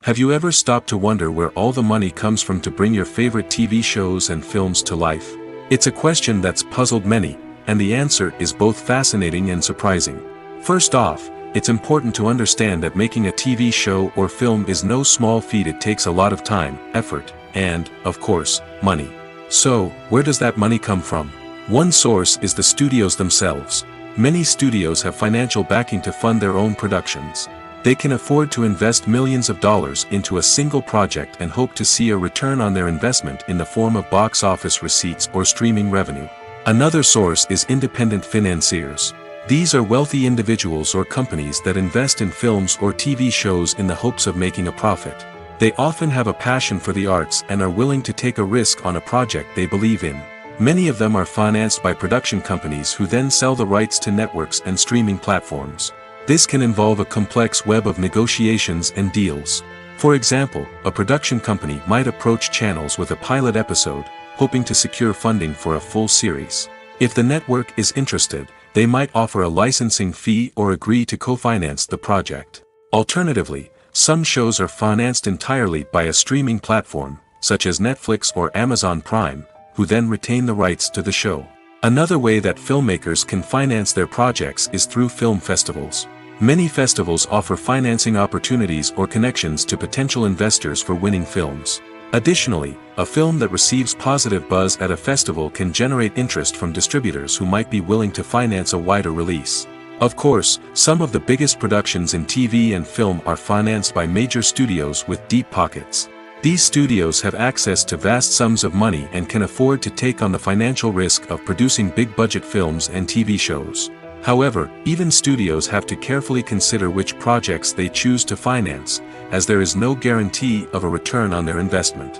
Have you ever stopped to wonder where all the money comes from to bring your favorite TV shows and films to life? It's a question that's puzzled many, and the answer is both fascinating and surprising. First off, it's important to understand that making a TV show or film is no small feat. It takes a lot of time, effort, and, of course, money. So, where does that money come from? One source is the studios themselves. Many studios have financial backing to fund their own productions. They can afford to invest millions of dollars into a single project and hope to see a return on their investment in the form of box office receipts or streaming revenue. Another source is independent financiers. These are wealthy individuals or companies that invest in films or TV shows in the hopes of making a profit. They often have a passion for the arts and are willing to take a risk on a project they believe in. Many of them are financed by production companies who then sell the rights to networks and streaming platforms. This can involve a complex web of negotiations and deals. For example, a production company might approach channels with a pilot episode, hoping to secure funding for a full series. If the network is interested, they might offer a licensing fee or agree to co-finance the project. Alternatively, some shows are financed entirely by a streaming platform, such as Netflix or Amazon Prime, who then retain the rights to the show. Another way that filmmakers can finance their projects is through film festivals. Many festivals offer financing opportunities or connections to potential investors for winning films. Additionally, a film that receives positive buzz at a festival can generate interest from distributors who might be willing to finance a wider release. Of course, some of the biggest productions in TV and film are financed by major studios with deep pockets. These studios have access to vast sums of money and can afford to take on the financial risk of producing big-budget films and TV shows. However, even studios have to carefully consider which projects they choose to finance, as there is no guarantee of a return on their investment.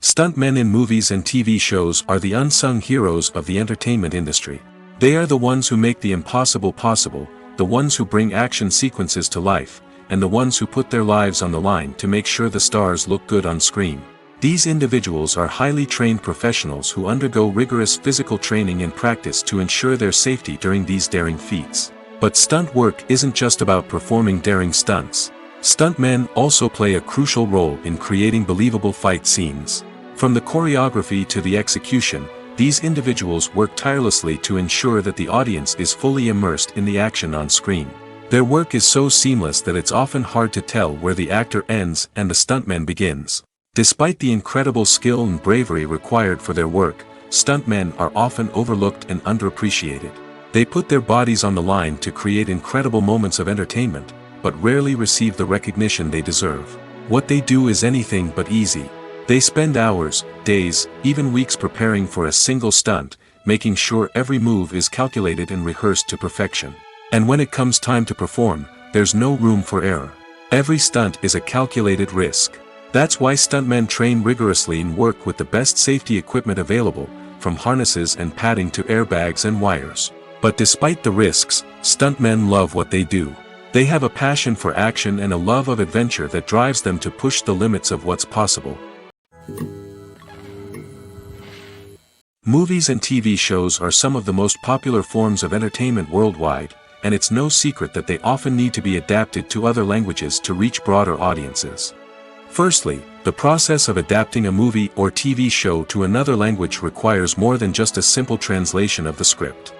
Stuntmen in movies and TV shows are the unsung heroes of the entertainment industry. They are the ones who make the impossible possible, the ones who bring action sequences to life, and the ones who put their lives on the line to make sure the stars look good on screen. These individuals are highly trained professionals who undergo rigorous physical training and practice to ensure their safety during these daring feats. But stunt work isn't just about performing daring stunts. Stuntmen also play a crucial role in creating believable fight scenes. From the choreography to the execution, these individuals work tirelessly to ensure that the audience is fully immersed in the action on screen. Their work is so seamless that it's often hard to tell where the actor ends and the stuntman begins. Despite the incredible skill and bravery required for their work, stuntmen are often overlooked and underappreciated. They put their bodies on the line to create incredible moments of entertainment, but rarely receive the recognition they deserve. What they do is anything but easy. They spend hours, days, even weeks preparing for a single stunt, making sure every move is calculated and rehearsed to perfection. And when it comes time to perform, there's no room for error. Every stunt is a calculated risk. That's why stuntmen train rigorously and work with the best safety equipment available, from harnesses and padding to airbags and wires. But despite the risks, stuntmen love what they do. They have a passion for action and a love of adventure that drives them to push the limits of what's possible. Movies and TV shows are some of the most popular forms of entertainment worldwide, and it's no secret that they often need to be adapted to other languages to reach broader audiences. Firstly, the process of adapting a movie or TV show to another language requires more than just a simple translation of the script.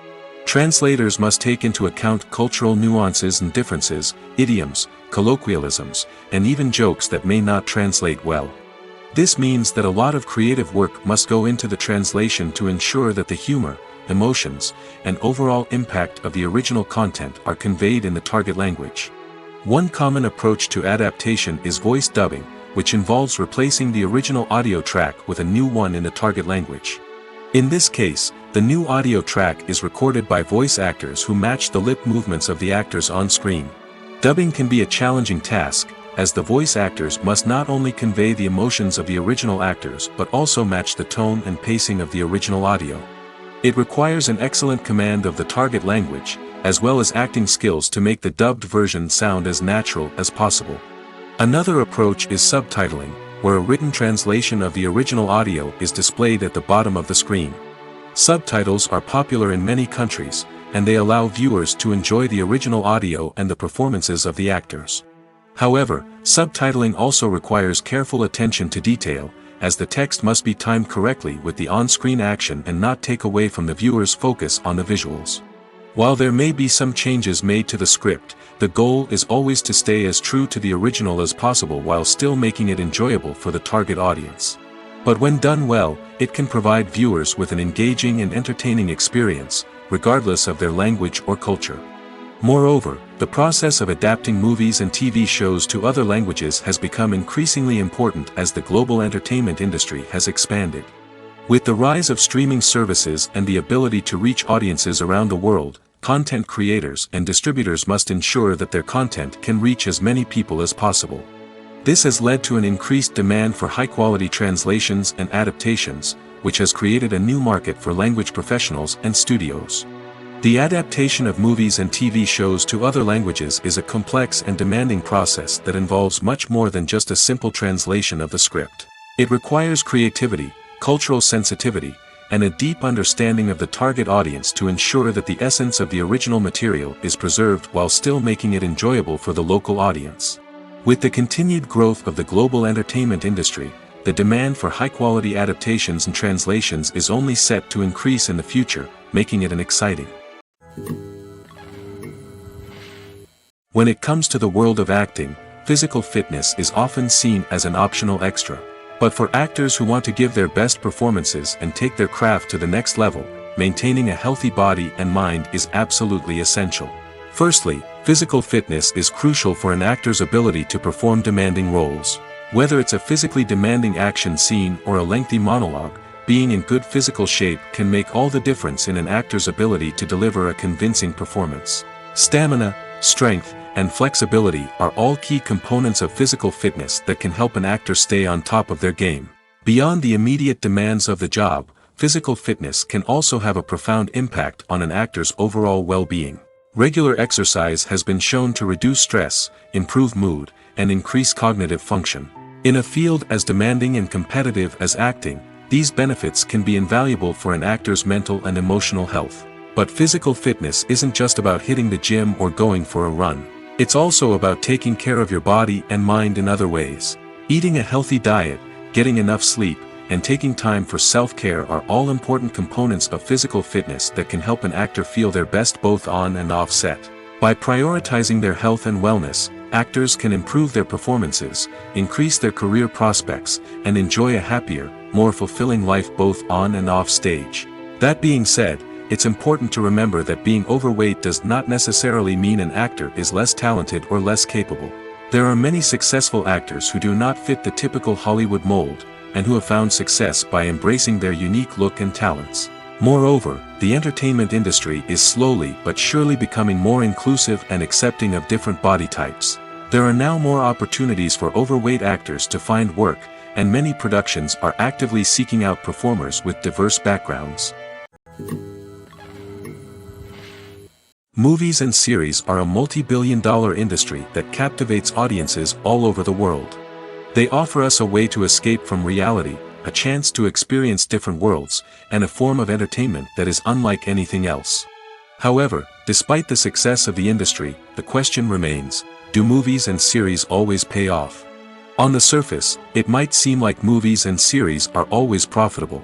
Translators must take into account cultural nuances and differences, idioms, colloquialisms, and even jokes that may not translate well. This means that a lot of creative work must go into the translation to ensure that the humor, emotions, and overall impact of the original content are conveyed in the target language. One common approach to adaptation is voice dubbing, which involves replacing the original audio track with a new one in the target language. In this case, the new audio track is recorded by voice actors who match the lip movements of the actors on screen. Dubbing can be a challenging task, as the voice actors must not only convey the emotions of the original actors but also match the tone and pacing of the original audio. It requires an excellent command of the target language, as well as acting skills to make the dubbed version sound as natural as possible. Another approach is subtitling, where a written translation of the original audio is displayed at the bottom of the screen. Subtitles are popular in many countries, and they allow viewers to enjoy the original audio and the performances of the actors. However, subtitling also requires careful attention to detail, as the text must be timed correctly with the on-screen action and not take away from the viewer's focus on the visuals. While there may be some changes made to the script, the goal is always to stay as true to the original as possible while still making it enjoyable for the target audience. But when done well, it can provide viewers with an engaging and entertaining experience, regardless of their language or culture. Moreover, the process of adapting movies and TV shows to other languages has become increasingly important as the global entertainment industry has expanded. With the rise of streaming services and the ability to reach audiences around the world, content creators and distributors must ensure that their content can reach as many people as possible. This has led to an increased demand for high-quality translations and adaptations, which has created a new market for language professionals and studios. The adaptation of movies and TV shows to other languages is a complex and demanding process that involves much more than just a simple translation of the script. It requires creativity, cultural sensitivity, and a deep understanding of the target audience to ensure that the essence of the original material is preserved while still making it enjoyable for the local audience. With the continued growth of the global entertainment industry, the demand for high-quality adaptations and translations is only set to increase in the future, making it exciting. When it comes to the world of acting, physical fitness is often seen as an optional extra. But for actors who want to give their best performances and take their craft to the next level, maintaining a healthy body and mind is absolutely essential. Firstly, physical fitness is crucial for an actor's ability to perform demanding roles. Whether it's a physically demanding action scene or a lengthy monologue, being in good physical shape can make all the difference in an actor's ability to deliver a convincing performance. Stamina, strength, and flexibility are all key components of physical fitness that can help an actor stay on top of their game. Beyond the immediate demands of the job, physical fitness can also have a profound impact on an actor's overall well-being. Regular exercise has been shown to reduce stress, improve mood, and increase cognitive function. In a field as demanding and competitive as acting, these benefits can be invaluable for an actor's mental and emotional health. But physical fitness isn't just about hitting the gym or going for a run. It's also about taking care of your body and mind in other ways. Eating a healthy diet, getting enough sleep, and taking time for self-care are all important components of physical fitness that can help an actor feel their best both on and off set. By prioritizing their health and wellness, actors can improve their performances, increase their career prospects, and enjoy a happier, more fulfilling life both on and off stage. That being said, it's important to remember that being overweight does not necessarily mean an actor is less talented or less capable. There are many successful actors who do not fit the typical Hollywood mold, and who have found success by embracing their unique look and talents. Moreover, the entertainment industry is slowly but surely becoming more inclusive and accepting of different body types. There are now more opportunities for overweight actors to find work, and many productions are actively seeking out performers with diverse backgrounds. Movies and series are a multi-billion-dollar industry that captivates audiences all over the world. They offer us a way to escape from reality, a chance to experience different worlds, and a form of entertainment that is unlike anything else. However, despite the success of the industry, the question remains, do movies and series always pay off? On the surface, it might seem like movies and series are always profitable.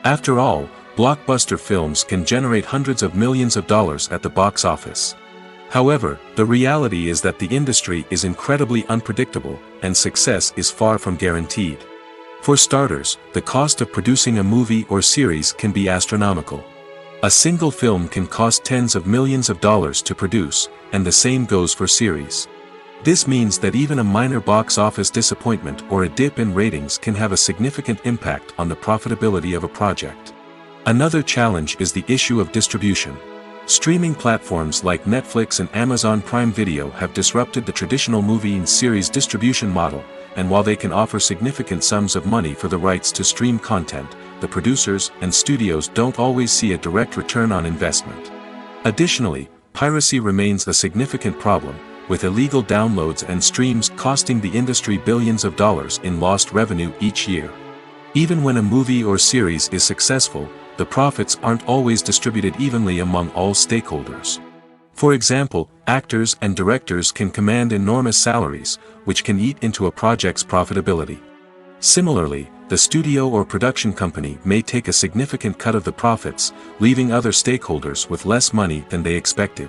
After all, blockbuster films can generate hundreds of millions of dollars at the box office. However, the reality is that the industry is incredibly unpredictable, and success is far from guaranteed. For starters, the cost of producing a movie or series can be astronomical. A single film can cost tens of millions of dollars to produce, and the same goes for series. This means that even a minor box office disappointment or a dip in ratings can have a significant impact on the profitability of a project. Another challenge is the issue of distribution. Streaming platforms like Netflix and Amazon Prime Video have disrupted the traditional movie and series distribution model, and while they can offer significant sums of money for the rights to stream content, the producers and studios don't always see a direct return on investment. Additionally, piracy remains a significant problem, with illegal downloads and streams costing the industry billions of dollars in lost revenue each year. Even when a movie or series is successful, the profits aren't always distributed evenly among all stakeholders. For example, actors and directors can command enormous salaries, which can eat into a project's profitability. Similarly, the studio or production company may take a significant cut of the profits, leaving other stakeholders with less money than they expected.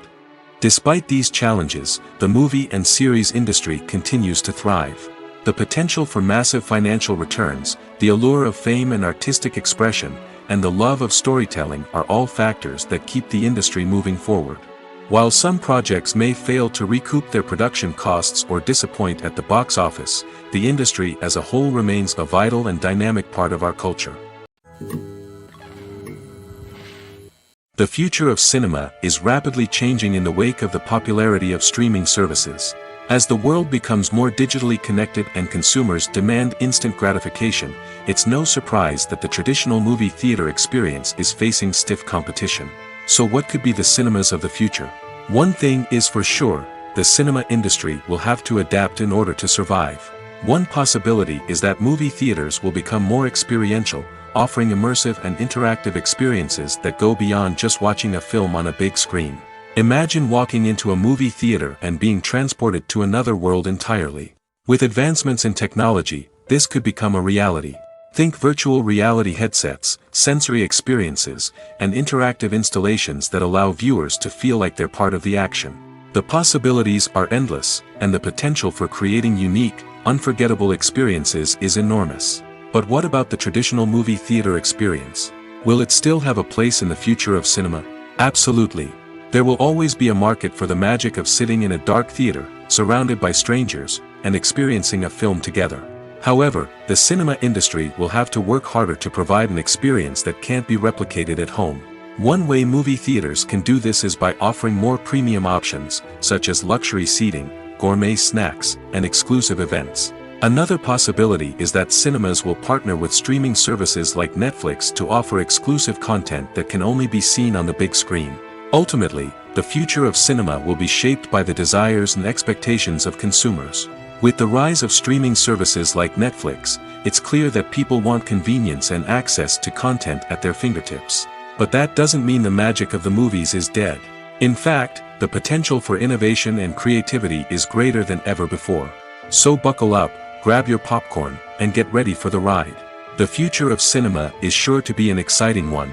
Despite these challenges, the movie and series industry continues to thrive. The potential for massive financial returns, the allure of fame and artistic expression, and the love of storytelling are all factors that keep the industry moving forward. While some projects may fail to recoup their production costs or disappoint at the box office, the industry as a whole remains a vital and dynamic part of our culture. The future of cinema is rapidly changing in the wake of the popularity of streaming services. As the world becomes more digitally connected and consumers demand instant gratification, it's no surprise that the traditional movie theater experience is facing stiff competition. So what could be the cinemas of the future? One thing is for sure, the cinema industry will have to adapt in order to survive. One possibility is that movie theaters will become more experiential, offering immersive and interactive experiences that go beyond just watching a film on a big screen. Imagine walking into a movie theater and being transported to another world entirely. With advancements in technology, this could become a reality. Think virtual reality headsets, sensory experiences, and interactive installations that allow viewers to feel like they're part of the action. The possibilities are endless, and the potential for creating unique, unforgettable experiences is enormous. But what about the traditional movie theater experience? Will it still have a place in the future of cinema? Absolutely. There will always be a market for the magic of sitting in a dark theater, surrounded by strangers, and experiencing a film together. However, the cinema industry will have to work harder to provide an experience that can't be replicated at home. One way movie theaters can do this is by offering more premium options, such as luxury seating, gourmet snacks, and exclusive events. Another possibility is that cinemas will partner with streaming services like Netflix to offer exclusive content that can only be seen on the big screen. Ultimately, the future of cinema will be shaped by the desires and expectations of consumers. With the rise of streaming services like Netflix, it's clear that people want convenience and access to content at their fingertips. But that doesn't mean the magic of the movies is dead. In fact, the potential for innovation and creativity is greater than ever before. So buckle up, grab your popcorn, and get ready for the ride. The future of cinema is sure to be an exciting one.